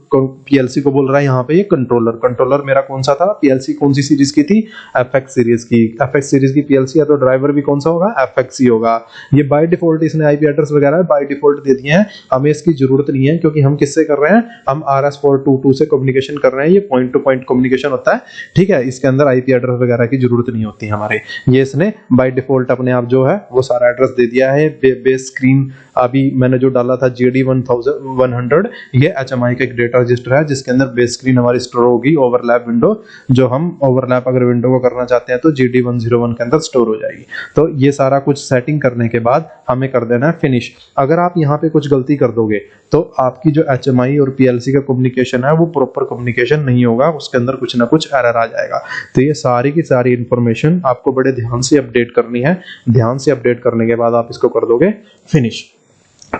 PLC को बोल रहा है यहाँ पे ये कंट्रोलर मेरा कौन सा था? PLC कौन सी सीरीज की थी? FX सीरीज की। FX सीरीज की PLC है तो ड्राइवर भी कौन सा होगा? FX ही होगा। ये बाय डिफॉल्ट इसने IP एड्रेस वगैरह बाय डिफॉल्ट दे दिए हैं, हमें इसकी जरूरत नहीं है क्योंकि हम किससे कर रहे हैं? हम RS422 से कम्युनिकेशन कर रहे हैं। ये पॉइंट टू पॉइंट कम्युनिकेशन होता है। ठीक है, इसके अंदर IP एड्रेस वगैरह की जरूरत नहीं होती हमारे। ये इसने बाय डिफॉल्ट अपने आप जो है वो सारा एड्रेस दे दिया है। बेस स्क्रीन अभी मैंने जो डाला था GD100, ये HMI का एक डेटा रजिस्टर है जिसके अंदर बेस स्क्रीन हमारी स्टोर होगी। ओवरलैप विंडो, जो हम ओवरलैप अगर विंडो को करना चाहते हैं तो GD101 के अंदर स्टोर हो जाएगी। तो ये सारा कुछ सेटिंग करने के बाद हमें कर देना है फिनिश। अगर आप यहाँ पे कुछ गलती कर दोगे तो आपकी जो HMI और PLC का कम्युनिकेशन है वो प्रॉपर कम्युनिकेशन नहीं होगा, उसके अंदर कुछ ना कुछ एरर आ जाएगा। तो ये सारी की सारी इंफॉर्मेशन आपको बड़े ध्यान से अपडेट करनी है। ध्यान से अपडेट करने के बाद आप इसको कर दोगे फिनिश।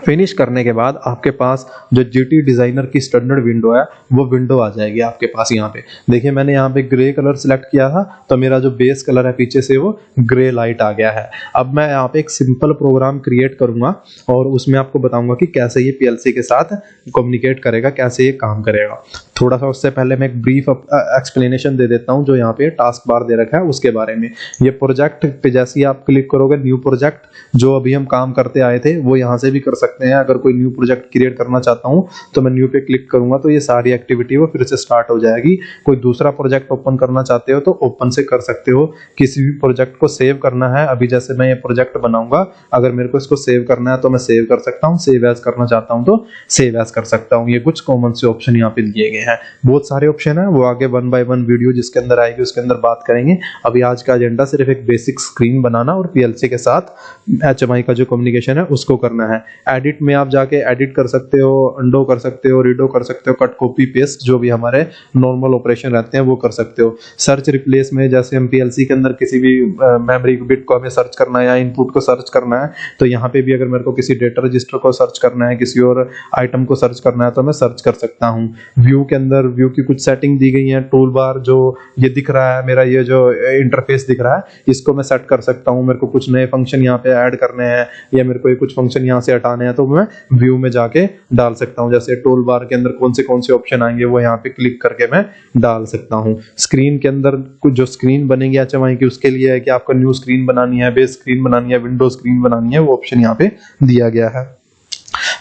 फिनिश करने के बाद आपके पास जो GT डिजाइनर की स्टैंडर्ड विंडो है वो विंडो आ जाएगी आपके पास। यहाँ पे देखिए मैंने यहाँ पे ग्रे कलर सिलेक्ट किया था तो मेरा जो बेस कलर है पीछे से वो ग्रे लाइट आ गया है। अब मैं यहाँ पे एक सिंपल प्रोग्राम क्रिएट करूंगा और उसमें आपको बताऊंगा कि कैसे ये PLC के साथ कम्युनिकेट करेगा, कैसे ये काम करेगा। थोड़ा सा उससे पहले मैं एक ब्रीफ एक्सप्लेनेशन दे देता हूँ जो यहाँ पे टास्क बार दे रखा है उसके बारे में। ये प्रोजेक्ट पे जैसे ही आप क्लिक करोगे, न्यू प्रोजेक्ट, जो अभी हम काम करते आए थे वो यहाँ से भी कर सकते हैं। अगर कोई न्यू प्रोजेक्ट क्रिएट करना चाहता हूँ तो मैं न्यू पे क्लिक करूंगा तो ये सारी एक्टिविटी वो फिर से स्टार्ट हो जाएगी। कोई दूसरा प्रोजेक्ट ओपन करना चाहते हो तो ओपन से कर सकते हो। किसी भी प्रोजेक्ट को सेव करना है, अभी जैसे मैं ये प्रोजेक्ट बनाऊंगा, अगर मेरे को इसको सेव करना है तो मैं सेव कर सकता हूँ। सेव एज करना चाहता हूँ तो सेव एज कर सकता हूँ। ये कुछ कॉमन से ऑप्शन यहाँ पे दिए गए हैं। हैं। बहुत सारे ऑप्शन है, वो आगे 1 बाय 1 वीडियो जिसके अंदर आएगी उसके अंदर बात करेंगे। अभी आज का एजेंडा सिर्फ एक बेसिक स्क्रीन बनाना और पीएलसी के साथ HMI का जो कम्युनिकेशन है उसको करना है। एडिट में आप जाके एडिट कर सकते हो, अंडो कर सकते हो, रीडो कर सकते हो, कट कॉपी पेस्ट जो भी हमारे नॉर्मल ऑपरेशन रहते हैं वो कर सकते हो। सर्च रिप्लेस में जैसे हम पीएलसी के अंदर किसी भी मेमोरी बिट को हमें सर्च करना है या इनपुट को सर्च करना है, तो यहाँ पे भी अगर मेरे को किसी डेटा रजिस्टर को सर्च करना है, किसी और आइटम को सर्च करना है तो मैं सर्च कर सकता हूँ। व्यू के अंदर व्यू की कुछ सेटिंग दी गई है। टूल बार जो ये दिख रहा है मेरा, ये जो इंटरफेस दिख रहा है इसको मैं सेट कर सकता हूँ। मेरे को कुछ नए फंक्शन यहाँ पे ऐड करने हैं या मेरे को ये कुछ फंक्शन यहाँ से हटाने हैं तो मैं व्यू में जाके डाल सकता हूँ। जैसे टूल बार के अंदर कौन से ऑप्शन आएंगे वो यहाँ पे क्लिक करके मैं डाल सकता हूँ। स्क्रीन के अंदर कुछ जो स्क्रीन बनेगी HMI की उसके लिए है कि आपको न्यू स्क्रीन बनानी है, बेस स्क्रीन बनानी है, विंडो स्क्रीन बनानी है, वो ऑप्शन यहाँ पे दिया गया है।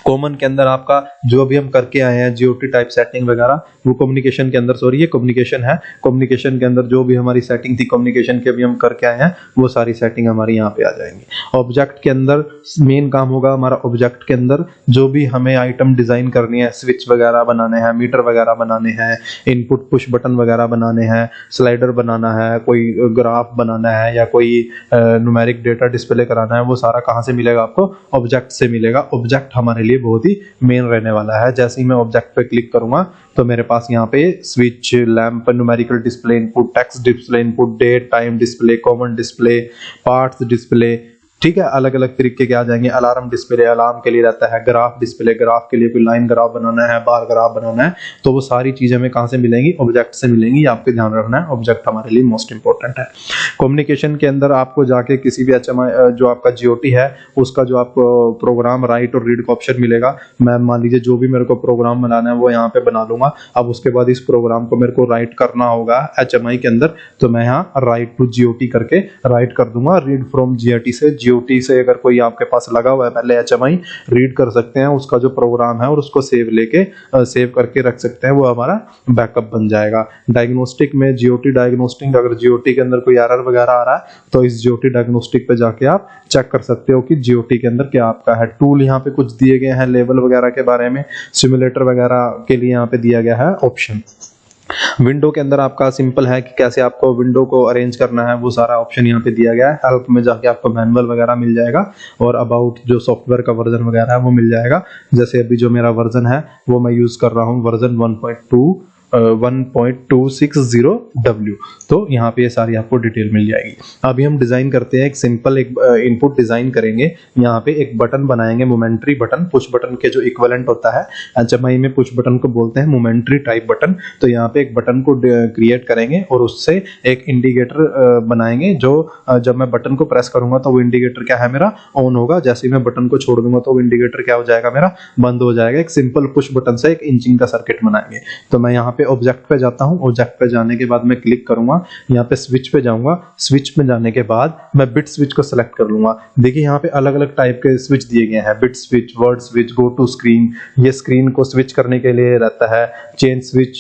कॉमन के अंदर आपका जो अभी हम करके आए हैं GOT टाइप सेटिंग वगैरह वो कम्युनिकेशन के अंदर, सॉरी ये कम्युनिकेशन है, कम्युनिकेशन के अंदर जो भी हमारी सेटिंग थी कम्युनिकेशन के अभी हम करके आए हैं वो सारी सेटिंग हमारी यहाँ पे आ जाएंगी। ऑब्जेक्ट के अंदर मेन काम होगा हमारा, ऑब्जेक्ट के अंदर जो भी हमें आइटम डिजाइन करनी है, स्विच वगैरह बनाने हैं, मीटर वगैरह बनाने हैं, इनपुट पुश बटन वगैरह बनाने हैं, स्लाइडर बनाना है, कोई ग्राफ बनाना है या कोई न्यूमेरिक डेटा डिस्प्ले कराना है, वो सारा कहाँ से मिलेगा आपको? ऑब्जेक्ट से मिलेगा। ऑब्जेक्ट हमारे लिए बहुत ही मेन रहने वाला है। जैसे ही मैं ऑब्जेक्ट पे क्लिक करूंगा तो मेरे पास यहाँ पे switch, lamp, numerical display input, text display input, date time display, common display, parts display, ठीक है, अलग अलग तरीके के आ जाएंगे। अलार्म डिस्प्ले अलार्म के लिए रहता है, ग्राफ डिस्प्ले ग्राफ के लिए कोई लाइन ग्राफ बनाना है, बार ग्राफ बनाना है, तो वो सारी चीजें हमें कहां से मिलेंगी? ऑब्जेक्ट से मिलेंगी। आपको ध्यान रखना है ऑब्जेक्ट हमारे लिए मोस्ट इंपॉर्टेंट है। कम्युनिकेशन के अंदर आपको जाके किसी भी HMI जो आपका GOT है उसका जो आपको प्रोग्राम राइट और रीड का ऑप्शन मिलेगा। मैं मान लीजिए जो भी मेरे को प्रोग्राम बनाना है वो यहाँ पे बना लूंगा। अब उसके बाद इस प्रोग्राम को मेरे को राइट करना होगा HMI के अंदर, तो मैं यहाँ राइट टू GOT करके राइट कर दूंगा। रीड फ्रॉम GOT से, GOT से अगर कोई आपके पास लगा हुआ है पहले HMI, रीड कर सकते हैं उसका जो प्रोग्राम है और उसको सेव करके रख सकते हैं, वो हमारा बैकअप बन जाएगा। डायग्नोस्टिक में GOT डायग्नोस्टिक, अगर GOT के अंदर कोई एरर वगैरह आ रहा है तो इस GOT डायग्नोस्टिक पे जाके आप चेक कर सकते हो कि GOT के अंदर क्या आपका है। टूल यहाँ पे कुछ दिए गए हैं लेवल वगैरह के बारे में, सिमुलेटर वगैरह के लिए यहाँ पे दिया गया है ऑप्शन। विंडो के अंदर आपका सिंपल है कि कैसे आपको विंडो को अरेंज करना है, वो सारा ऑप्शन यहाँ पे दिया गया है। हेल्प में जाके आपको मैनुअल वगैरह मिल जाएगा और अबाउट जो सॉफ्टवेयर का वर्जन वगैरह है वो मिल जाएगा। जैसे अभी जो मेरा वर्जन है वो मैं यूज कर रहा हूँ वर्जन 1.2.1.260W, तो यहाँ पे ये सारी आपको डिटेल मिल जाएगी। अभी हम डिजाइन करते हैं, एक सिंपल एक इनपुट डिजाइन करेंगे। यहाँ पे एक बटन बनाएंगे, मोमेंट्री बटन, पुश बटन के जो इक्विवेलेंट होता है HMI में पुश बटन को बोलते हैं मोमेंट्री टाइप बटन। तो यहाँ पे एक बटन को क्रिएट करेंगे और उससे एक इंडिकेटर बनाएंगे जो जब मैं बटन को प्रेस करूंगा तो वो इंडिकेटर क्या है मेरा ऑन होगा। जैसे ही मैं बटन को छोड़ दूंगा तो वो इंडिकेटर क्या हो जाएगा मेरा बंद हो जाएगा। एक सिंपल पुश बटन से एक इंचिंग का सर्किट बनाएंगे। तो मैं यहाँ पे ऑब्जेक्ट पे जाता हूँ, ऑब्जेक्ट पे जाने के बाद मैं क्लिक करूंगा, यहाँ पे स्विच पे जाऊंगा। स्विच में जाने के बाद मैं बिट स्विच को सिलेक्ट कर लूंगा। देखिए यहाँ पे अलग अलग टाइप के स्विच दिए गए हैं, bit switch, word switch, go to screen, ये स्क्रीन को स्विच करने के लिए रहता है। Change switch,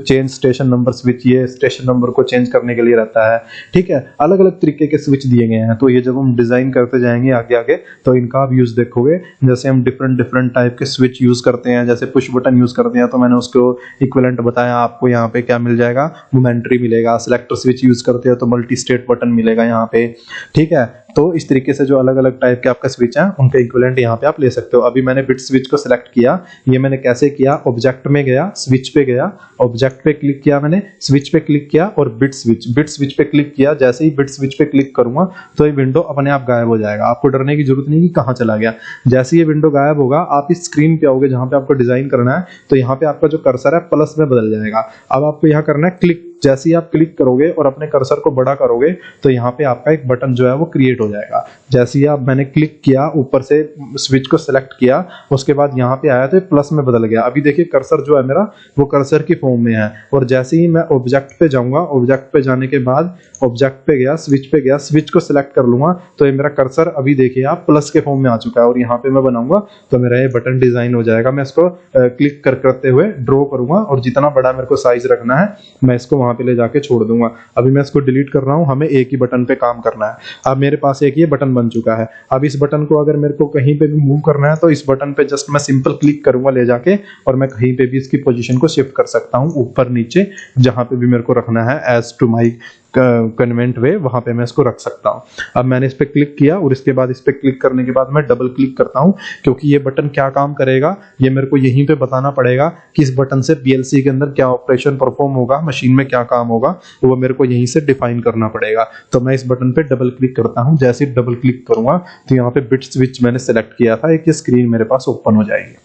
change station number switch, ये स्टेशन नंबर को चेंज करने के लिए रहता है। ठीक है, अलग अलग तरीके के स्विच दिए गए हैं। तो ये जब हम डिजाइन करते जाएंगे आगे आगे तो इनका आप यूज देखोगे। जैसे हम डिफरेंट टाइप के स्विच यूज करते हैं, जैसे पुश बटन यूज करते हैं तो मैंने उसको इक्विवेलेंट बताया आपको। यहाँ पे क्या मिल जाएगा? मोमेंट्री मिलेगा। सिलेक्टर स्विच यूज करते हो तो मल्टी स्टेट बटन मिलेगा यहाँ पे। ठीक है, तो इस तरीके से जो अलग अलग टाइप के आपका स्विच है उनके इक्विवेलेंट यहाँ पे आप ले सकते हो। अभी मैंने बिट स्विच को सिलेक्ट किया। ये मैंने कैसे किया? ऑब्जेक्ट में गया, स्विच पे गया, ऑब्जेक्ट पे क्लिक किया, मैंने स्विच पे क्लिक किया और बिट स्विच पे क्लिक किया। जैसे ही बिट स्विच पे क्लिक करूंगा तो ये विंडो अपने आप गायब हो जाएगा। आपको डरने की जरूरत नहीं कि कहाँ चला गया। जैसे ये विंडो गायब होगा आप इस स्क्रीन पे आओगे जहां पे आपको डिजाइन करना है, तो यहाँ पे आपका जो कर्सर है प्लस में बदल जाएगा। अब आपको यहाँ करना है क्लिक। जैसे ही आप क्लिक करोगे और अपने कर्सर को बड़ा करोगे तो यहाँ पे आपका एक बटन जो है वो क्रिएट हो जाएगा। जैसे ही मैंने क्लिक किया, ऊपर से स्विच को सिलेक्ट किया, उसके बाद यहाँ पे आया तो प्लस में बदल गया। अभी देखिए कर्सर जो है मेरा वो कर्सर की फॉर्म में है। और जैसे ही मैं ऑब्जेक्ट पे जाऊंगा, ऑब्जेक्ट पे जाने के बाद ऑब्जेक्ट पे गया, स्विच पे गया, स्विच को सिलेक्ट कर लूंगा तो ये मेरा कर्सर अभी देखिए आप प्लस के फॉर्म में आ चुका है। और यहाँ पे मैं बनाऊंगा तो मेरा ये बटन डिजाइन हो जाएगा। मैं इसको क्लिक करते हुए ड्रॉ करूंगा और जितना बड़ा मेरे को साइज रखना है मैं इसको वहां वहां पे ले जाके छोड़ दूंगा। अभी मैं इसको डिलीट कर रहा हूँ, हमें एक ही बटन पे काम करना है। अब मेरे पास एक ये बटन बन चुका है। अब इस बटन को अगर मेरे को कहीं पे भी मूव करना है तो इस बटन पे जस्ट मैं सिंपल क्लिक करूंगा ले जाके, और मैं कहीं पे भी इसकी पोजीशन को शिफ्ट कर सकता हूं, ऊपर नीचे जहां पे भी मेरे को रखना है एज टू माई कन्वेंट वे, वहां पे मैं इसको रख सकता हूं। अब मैंने इस पे क्लिक किया और इसके बाद इस पे क्लिक करने के बाद मैं डबल क्लिक करता हूं, क्योंकि ये बटन क्या काम करेगा ये मेरे को यहीं पे बताना पड़ेगा कि इस बटन से पीएलसी के अंदर क्या ऑपरेशन परफॉर्म होगा, मशीन में क्या काम होगा, तो वो मेरे को यहीं से डिफाइन करना पड़ेगा। तो मैं इस बटन पे डबल क्लिक करता हूं। जैसे ही डबल क्लिक करूंगा तो यहाँ पे बिट स्विच मैंने सेलेक्ट किया था, एक स्क्रीन मेरे पास ओपन हो जाएगी।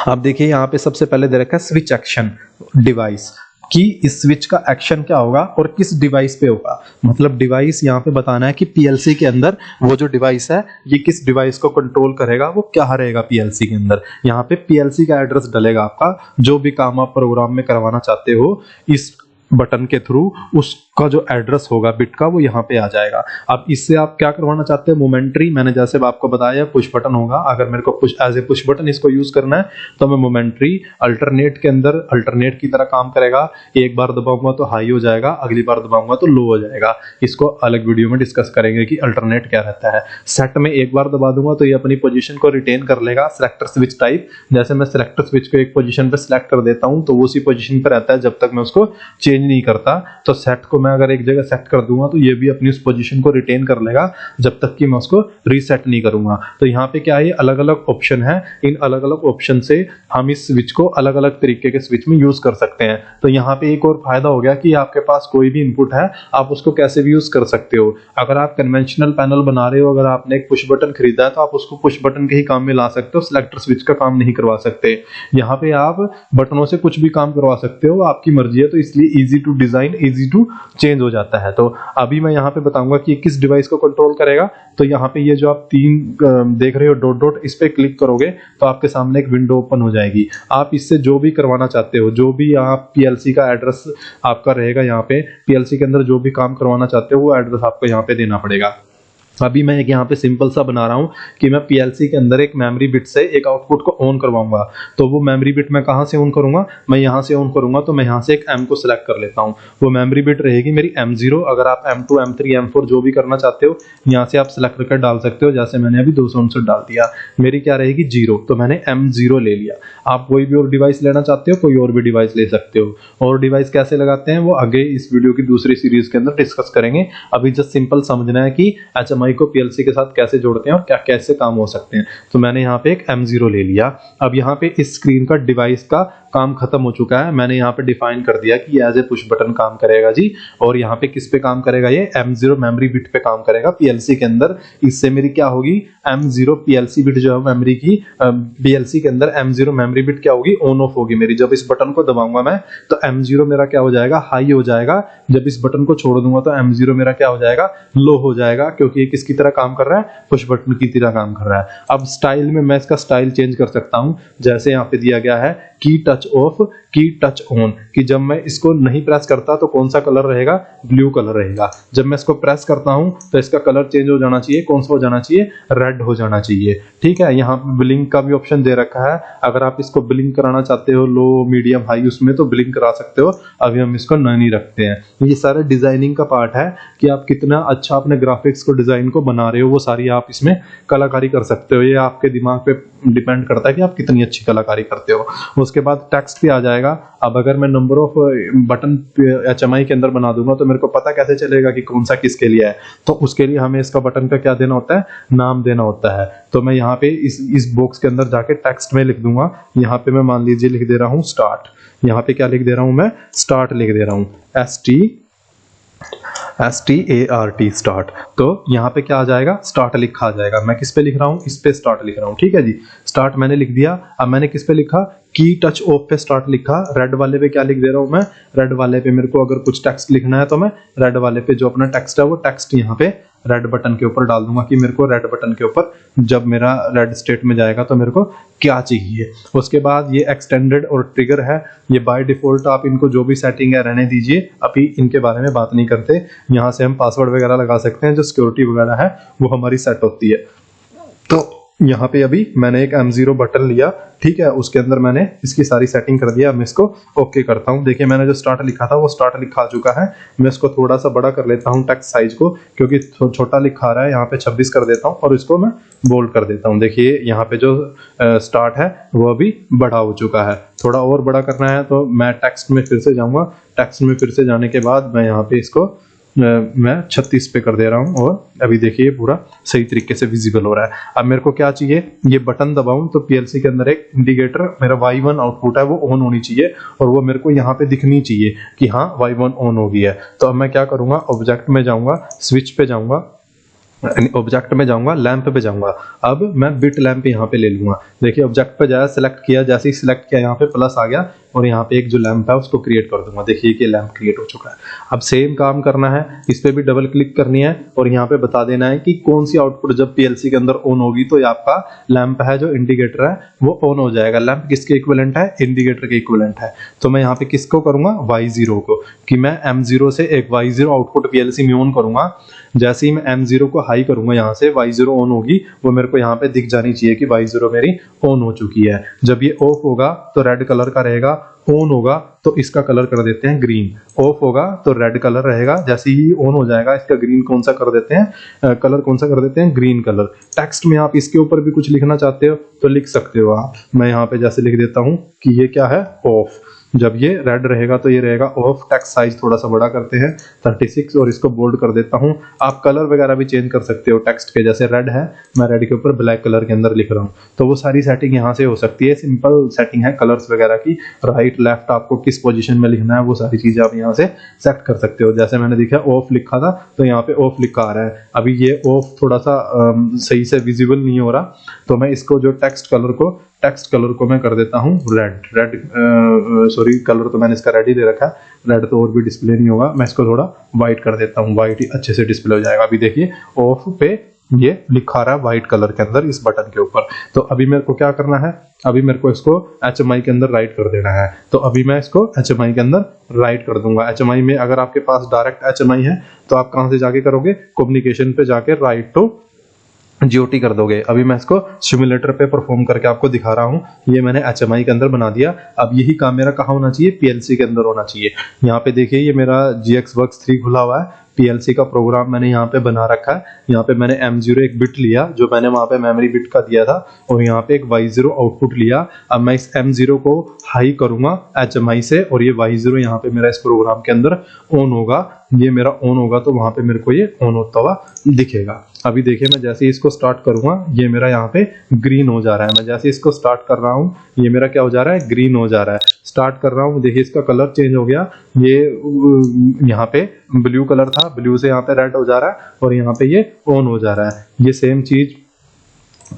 अब देखिए यहाँ पे सबसे पहले दे रखा है स्विच एक्शन डिवाइस, कि इस स्विच का एक्शन क्या होगा और किस डिवाइस पे होगा। मतलब डिवाइस यहाँ पे बताना है कि पीएलसी के अंदर वो जो डिवाइस है ये किस डिवाइस को कंट्रोल करेगा, वो क्या रहेगा पीएलसी के अंदर। यहाँ पे पीएलसी का एड्रेस डलेगा, आपका जो भी काम आप प्रोग्राम में करवाना चाहते हो इस बटन के थ्रू, उसका जो एड्रेस होगा बिट का वो यहाँ पे आ जाएगा। अब इससे आप क्या करवाना चाहते हैं, मोमेंट्री, मैंने जैसे आपको बताया पुश बटन होगा। अगर मेरे को push as a push button इसको यूज करना है तो मैं मोमेंट्री अल्टरनेट के अंदर अल्टरनेट की तरह काम करेगा। एक बार दबाऊंगा तो हाई हो जाएगा, अगली बार दबाऊंगा तो लो हो जाएगा। इसको अलग वीडियो में डिस्कस करेंगे कि अल्टरनेट क्या रहता है। सेट में एक बार दबा दूंगा तो ये अपनी पोजीशन को रिटेन कर लेगा, सिलेक्टर स्विच टाइप। जैसे मैं सिलेक्टर स्विच को एक पोजीशन पे सिलेक्ट कर देता हूं तो वो उसी पोजीशन पे रहता है जब तक मैं उसको चेंज नहीं करता। तो सेट को मैं अगर एक जगह सेट कर दूंगा तो ये भी अपनी उस पोजीशन को रिटेन कर लेगा जब तक कि मैं उसको रीसेट नहीं करूंगा। तो यहाँ पे क्या है, अलग अलग ऑप्शन है। इन अलग अलग ऑप्शन से हम इस स्विच को अलग अलग तरीके के स्विच में यूज कर सकते हैं। तो यहाँ पे एक और फायदा हो गया कि आपके पास कोई भी इनपुट है आप उसको कैसे भी यूज कर सकते हो। अगर आप कन्वेंशनल पैनल बना रहे हो, अगर आपने एक पुश बटन खरीदा है तो आप उसको पुश बटन के ही काम में ला सकते हो, सिलेक्टर स्विच का काम नहीं करवा सकते। यहाँ पे आप बटनों से कुछ भी काम करवा सकते हो, आपकी मर्जी है। तो इसलिए easy to design easy to change हो जाता है। तो अभी मैं यहाँ पे बताऊंगा कि किस डिवाइस को कंट्रोल करेगा। तो यहाँ पे ये जो आप तीन देख रहे हो डॉट डॉट, इस पे क्लिक करोगे तो आपके सामने एक विंडो ओपन हो जाएगी। आप इससे जो भी करवाना चाहते हो, जो भी आप पीएलसी का एड्रेस आपका रहेगा, यहाँ पे पीएलसी के अंदर जो भी काम करवाना चाहते हो वो एड्रेस आपको यहाँ पे देना पड़ेगा। अभी मैं एक यहाँ पे सिंपल सा बना रहा हूँ कि मैं पीएलसी के अंदर एक मेमोरी बिट से एक आउटपुट को ऑन करवाऊंगा। तो वो मेमोरी बिट मैं कहाँ से ऑन करूंगा, मैं यहाँ से ऑन करूंगा। तो मैं यहाँ से एक M को सिलेक्ट कर लेता हूँ, वो मेमोरी बिट रहेगी मेरी M0। अगर आप M2 M3 M4 जो भी करना चाहते हो यहाँ से आप सिलेक्ट करके डाल सकते हो। जैसे मैंने अभी 259 डाल दिया, मेरी क्या रहेगी 0, तो मैंने M0 ले लिया। आप कोई भी और डिवाइस लेना चाहते हो कोई और भी डिवाइस ले सकते हो। और डिवाइस कैसे लगाते हैं वो आगे इस वीडियो की दूसरी सीरीज के अंदर डिस्कस करेंगे। अभी जस्ट सिंपल समझना है कि HMI को पीएलसी के साथ कैसे जोड़ते हैं और क्या कैसे काम हो सकते हैं। तो मैंने यहाँ पे एक M0 ले लिया। अब यहाँ पे इस स्क्रीन का डिवाइस का काम खत्म हो चुका है। मैंने यहाँ पे डिफाइन कर दिया कि एज ए पुश बटन काम करेगा जी। और यहाँ पे किस पे काम करेगा, ये M0 मेमोरी बिट पे काम करेगा पीएलसी के अंदर। इससे मेरी क्या होगी, M0 पीएलसी बिट जो है मेमोरी की पीएलसी के अंदर M0 मेमोरी बिट क्या होगी, ऑन ऑफ होगी मेरी। जब इस बटन को दबाऊंगा मैं तो M0 मेरा क्या हो जाएगा, हाई हो जाएगा। जब इस बटन को छोड़ दूंगा तो M0 मेरा क्या हो जाएगा, लो हो जाएगा, क्योंकि ये किसकी तरह काम कर रहा है, पुश बटन की तरह काम कर रहा है। अब स्टाइल में मैं इसका स्टाइल चेंज कर सकता हूं। जैसे यहाँ पे दिया गया है की टच ऑफ की टच ऑन, कि जब मैं इसको नहीं प्रेस करता तो कौन सा कलर रहेगा, ब्लू कलर रहेगा। जब मैं इसको प्रेस करता हूं तो इसका कलर चेंज हो जाना चाहिए, कौन सा हो जाना चाहिए, रेड हो जाना चाहिए। ठीक है, यहाँ पे ब्लिंक का भी ऑप्शन दे रखा है। अगर आप इसको ब्लिंक कराना चाहते हो लो मीडियम हाई उसमें तो ब्लिंक करा सकते हो। अभी हम इसको नहीं रखते हैं। ये सारे डिजाइनिंग का पार्ट है कि आप कितना अच्छा अपने ग्राफिक्स को डिजाइन को बना रहे हो, वो सारी आप इसमें कलाकारी कर सकते हो। ये आपके दिमाग पे डिपेंड करता है कि आप कितनी अच्छी कलाकारी करते हो। उसके बाद टेक्स्ट पे आ जाएगा। अब अगर मैं नंबर ऑफ बटन HMI के अंदर बना दूंगा तो मेरे को पता कैसे चलेगा कि कौन सा किसके लिए है। तो उसके लिए हमें इसका बटन का क्या देना होता है, नाम देना होता है। तो मैं यहाँ पे इस बॉक्स के अंदर जाके टेक्स्ट में लिख दूंगा। यहाँ पे मैं मान लीजिए लिख दे रहा हूँ स्टार्ट। यहाँ पे क्या लिख दे रहा हूँ, मैं स्टार्ट लिख दे रहा हूँ, START स्टार्ट। तो यहाँ पे क्या आ जाएगा, स्टार्ट लिखा आ जाएगा। मैं किस पे लिख रहा हूँ, इस पे स्टार्ट लिख रहा हूँ। ठीक है जी, स्टार्ट मैंने लिख दिया। अब मैंने किस पे लिखा, की टच ऑफ पे स्टार्ट लिखा। रेड वाले पे क्या लिख दे रहा हूँ मैं, रेड वाले पे मेरे को अगर कुछ टेक्स्ट लिखना है तो मैं रेड वाले पे जो अपना टेक्स्ट है वो टेक्स्ट यहाँ पे रेड बटन के ऊपर डाल दूंगा कि मेरे को रेड बटन के ऊपर जब मेरा रेड स्टेट में जाएगा तो मेरे को क्या चाहिए। उसके बाद ये एक्सटेंडेड और ट्रिगर है, ये बाय डिफॉल्ट आप इनको जो भी सेटिंग है रहने दीजिए, अभी इनके बारे में बात नहीं करते। यहाँ से हम पासवर्ड वगैरह लगा सकते हैं, जो सिक्योरिटी वगैरह है वो हमारी सेट होती है। तो यहाँ पे अभी मैंने एक M0 बटन लिया, ठीक है, उसके अंदर मैंने इसकी सारी सेटिंग कर दिया। मैं इसको ओके करता हूँ। देखिए मैंने जो स्टार्ट लिखा था वो स्टार्ट लिखा आ चुका है। मैं इसको थोड़ा सा बड़ा कर लेता हूँ टेक्स्ट साइज को, क्योंकि छोटा लिखा रहा है। यहाँ पे 26 कर देता हूँ और इसको मैं बोल्ड कर देता हूँ। देखिए यहाँ पे जो स्टार्ट है वो अभी बड़ा हो चुका है। थोड़ा और बड़ा करना है तो मैं टेक्स्ट में फिर से जाऊंगा। टेक्स्ट में फिर से जाने के बाद मैं यहाँ पे इसको मैं 36 पे कर दे रहा हूँ और अभी देखिए पूरा सही तरीके से विजिबल हो रहा है। अब मेरे को क्या चाहिए, ये बटन दबाऊं तो पीएलसी के अंदर एक इंडिकेटर मेरा Y1 आउटपुट है वो ऑन होनी चाहिए और वो मेरे को यहाँ पे दिखनी चाहिए कि हाँ Y1 ऑन हो गई है। तो अब मैं क्या करूंगा, ऑब्जेक्ट में जाऊंगा, स्विच पे जाऊंगा, ऑब्जेक्ट में जाऊंगा, लैंप पे जाऊंगा। अब मैं बिट लैंप यहाँ पे ले लूंगा। देखिए ऑब्जेक्ट पे जाया, सिलेक्ट किया, जैसे ही सिलेक्ट किया यहाँ पे प्लस आ गया और यहाँ पे एक जो लैंप है उसको क्रिएट कर दूंगा। देखिए कि लैंप क्रिएट हो चुका है। अब सेम काम करना है, इस पे भी डबल क्लिक करनी है और यहाँ पे बता देना है कि कौन सी आउटपुट जब पीएलसी के अंदर ऑन होगी तो आपका लैंप है जो इंडिकेटर है वो ऑन हो जाएगा। लैंप किसके इक्विवेलेंट है, इंडिकेटर के इक्विवेलेंट है। तो मैं यहाँ पे किसको करूंगा, Y0 को, कि मैं M0 से एक Y0 आउटपुट पीएलसी में ऑन करूंगा। जैसे ही मैं M0 को हाई करूंगा यहाँ से Y0 ऑन होगी, वो मेरे को यहाँ पे दिख जानी चाहिए कि Y0 मेरी ऑन हो चुकी है। जब ये ऑफ होगा तो रेड कलर का रहेगा, ऑन होगा तो इसका कलर कर देते हैं ग्रीन, ऑफ होगा तो रेड कलर रहेगा। जैसे ही ऑन हो जाएगा इसका ग्रीन कौन सा कर देते हैं, कलर कौन सा कर देते हैं, ग्रीन कलर। टेक्स्ट में आप इसके ऊपर भी कुछ लिखना चाहते हो तो लिख सकते हो आप। मैं यहाँ पे जैसे लिख देता हूँ कि ये क्या है, ऑफ। जब ये रेड रहेगा तो ये रहेगा ऑफ। टेक्स्ट साइज थोड़ा सा बड़ा करते हैं 36 और इसको बोल्ड कर देता हूँ। आप कलर वगैरह भी चेंज कर सकते हो टेक्स्ट के, जैसे रेड है मैं रेड के ऊपर ब्लैक कलर के अंदर लिख रहा हूँ। तो वो सारी सेटिंग यहाँ से हो सकती है। सिंपल सेटिंग है कलर्स वगैरह की, राइट लेफ्ट आपको किस पोजीशन में लिखना है वो सारी चीजें आप यहाँ से सेट कर सकते हो। जैसे मैंने देखा ऑफ लिखा था तो यहाँ पे ऑफ लिखा आ रहा है। अभी ये ऑफ थोड़ा सा सही से विजिबल नहीं हो रहा, तो मैं इसको जो टेक्स्ट कलर को मैं कर देता हूँ रेड। सॉरी, कलर तो मैंने इसका रेड ही दे रखा है, रेड तो और भी डिस्प्ले नहीं होगा। मैं इसको थोड़ा व्हाइट कर देता हूँ, व्हाइट ही अच्छे से डिस्प्ले हो जाएगा। अभी देखिए ऑफ पे ये लिखा रहा है व्हाइट कलर के अंदर इस बटन के ऊपर। तो अभी मेरे को क्या करना है, अभी मेरे को इसको HMI के अंदर राइट कर देना है। तो अभी मैं इसको HMI के अंदर राइट कर दूंगा। HMI में अगर आपके पास डायरेक्ट HMI है तो आप कहां से जाके करोगे, कम्युनिकेशन पे जाके राइट टू GOT कर दोगे। अभी मैं इसको सिमुलेटर पे परफॉर्म करके आपको दिखा रहा हूँ। ये मैंने HMI के अंदर बना दिया। अब यही काम मेरा कहाँ होना चाहिए, PLC के अंदर होना चाहिए। यहाँ पे देखिए ये मेरा GXWorks 3 खुला हुआ है। PLC का प्रोग्राम मैंने यहाँ पे बना रखा है। यहाँ पे मैंने M0 एक बिट लिया जो मैंने वहां पे मेमोरी बिट का दिया था और यहाँ पे एक Y0 आउटपुट लिया। अब मैं इस M0 को हाई करूंगा HMI से और ये Y0 यहाँ पे मेरा इस प्रोग्राम के अंदर ऑन होगा। ये मेरा ऑन होगा तो वहां पे मेरे को ये ऑन होता हुआ दिखेगा। अभी देखिए मैं जैसे ही इसको स्टार्ट करूंगा ये मेरा यहाँ पे ग्रीन हो जा रहा है। मैं जैसे इसको स्टार्ट कर रहा हूँ ये मेरा क्या हो जा रहा है, ग्रीन हो जा रहा है। स्टार्ट कर रहा हूँ, देखिए इसका कलर चेंज हो गया। ये यहाँ पे ब्लू कलर था, ब्लू से यहाँ पे रेड हो जा रहा है और यहाँ पे ये ऑन हो जा रहा है। ये सेम चीज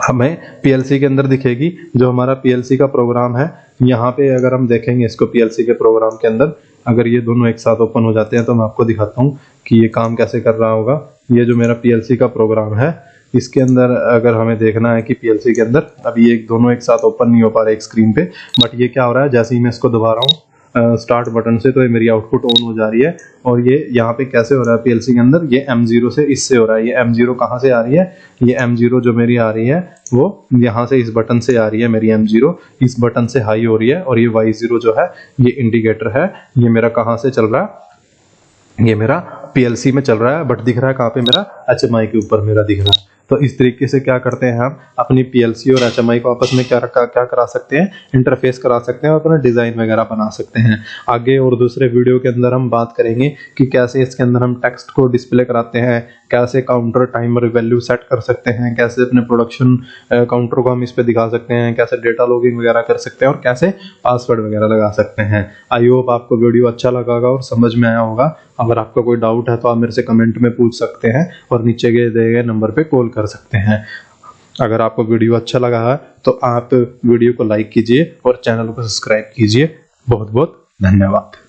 हमें PLC के अंदर दिखेगी। जो हमारा PLC का प्रोग्राम है, यहाँ पे अगर हम देखेंगे इसको PLC के प्रोग्राम के अंदर, अगर ये दोनों एक साथ ओपन हो जाते हैं तो मैं आपको दिखाता हूँ कि ये काम कैसे कर रहा होगा। ये जो मेरा PLC का प्रोग्राम है इसके अंदर अगर हमें देखना है कि PLC के अंदर अभी ये दोनों एक साथ ओपन नहीं हो पा रहे एक स्क्रीन पे, बट ये क्या हो रहा है, जैसे ही मैं इसको दबा रहा हूँ स्टार्ट बटन से तो ये मेरी आउटपुट ऑन हो जा रही है। और ये यहाँ पे कैसे हो रहा है PLC के अंदर, ये M0 से इससे हो रहा है। ये M0 कहाँ से आ रही है, ये M0 जो मेरी आ रही है वो यहाँ से इस बटन से आ रही है। मेरी M0 इस बटन से हाई हो रही है और ये Y0 जो है ये इंडिकेटर है। ये मेरा कहाँ से चल रहा है, ये मेरा PLC में चल रहा है, बट दिख रहा है कहाँ पे, मेरा HMI के ऊपर मेरा दिख रहा है। तो इस तरीके से क्या करते हैं हम अपनी PLC और HMI को आपस में क्या करा सकते हैं, इंटरफेस करा सकते हैं और अपना डिजाइन वगैरह बना सकते हैं। आगे और दूसरे वीडियो के अंदर हम बात करेंगे कि कैसे इसके अंदर हम टेक्स्ट को डिस्प्ले कराते हैं, कैसे काउंटर टाइमर वैल्यू सेट कर सकते हैं, कैसे अपने प्रोडक्शन काउंटर को हम इस पे दिखा सकते हैं, कैसे डेटा लॉगिंग वगैरह कर सकते हैं और कैसे पासवर्ड वगैरह लगा सकते हैं। आई होप आपको वीडियो अच्छा लगा होगा और समझ में आया होगा। अगर आपका कोई डाउट है तो आप मेरे से कमेंट में पूछ सकते हैं और नीचे दिए गए नंबर पे कॉल कर सकते हैं। अगर आपको वीडियो अच्छा लगा है तो आप वीडियो को लाइक कीजिए और चैनल को सब्सक्राइब कीजिए। बहुत बहुत धन्यवाद।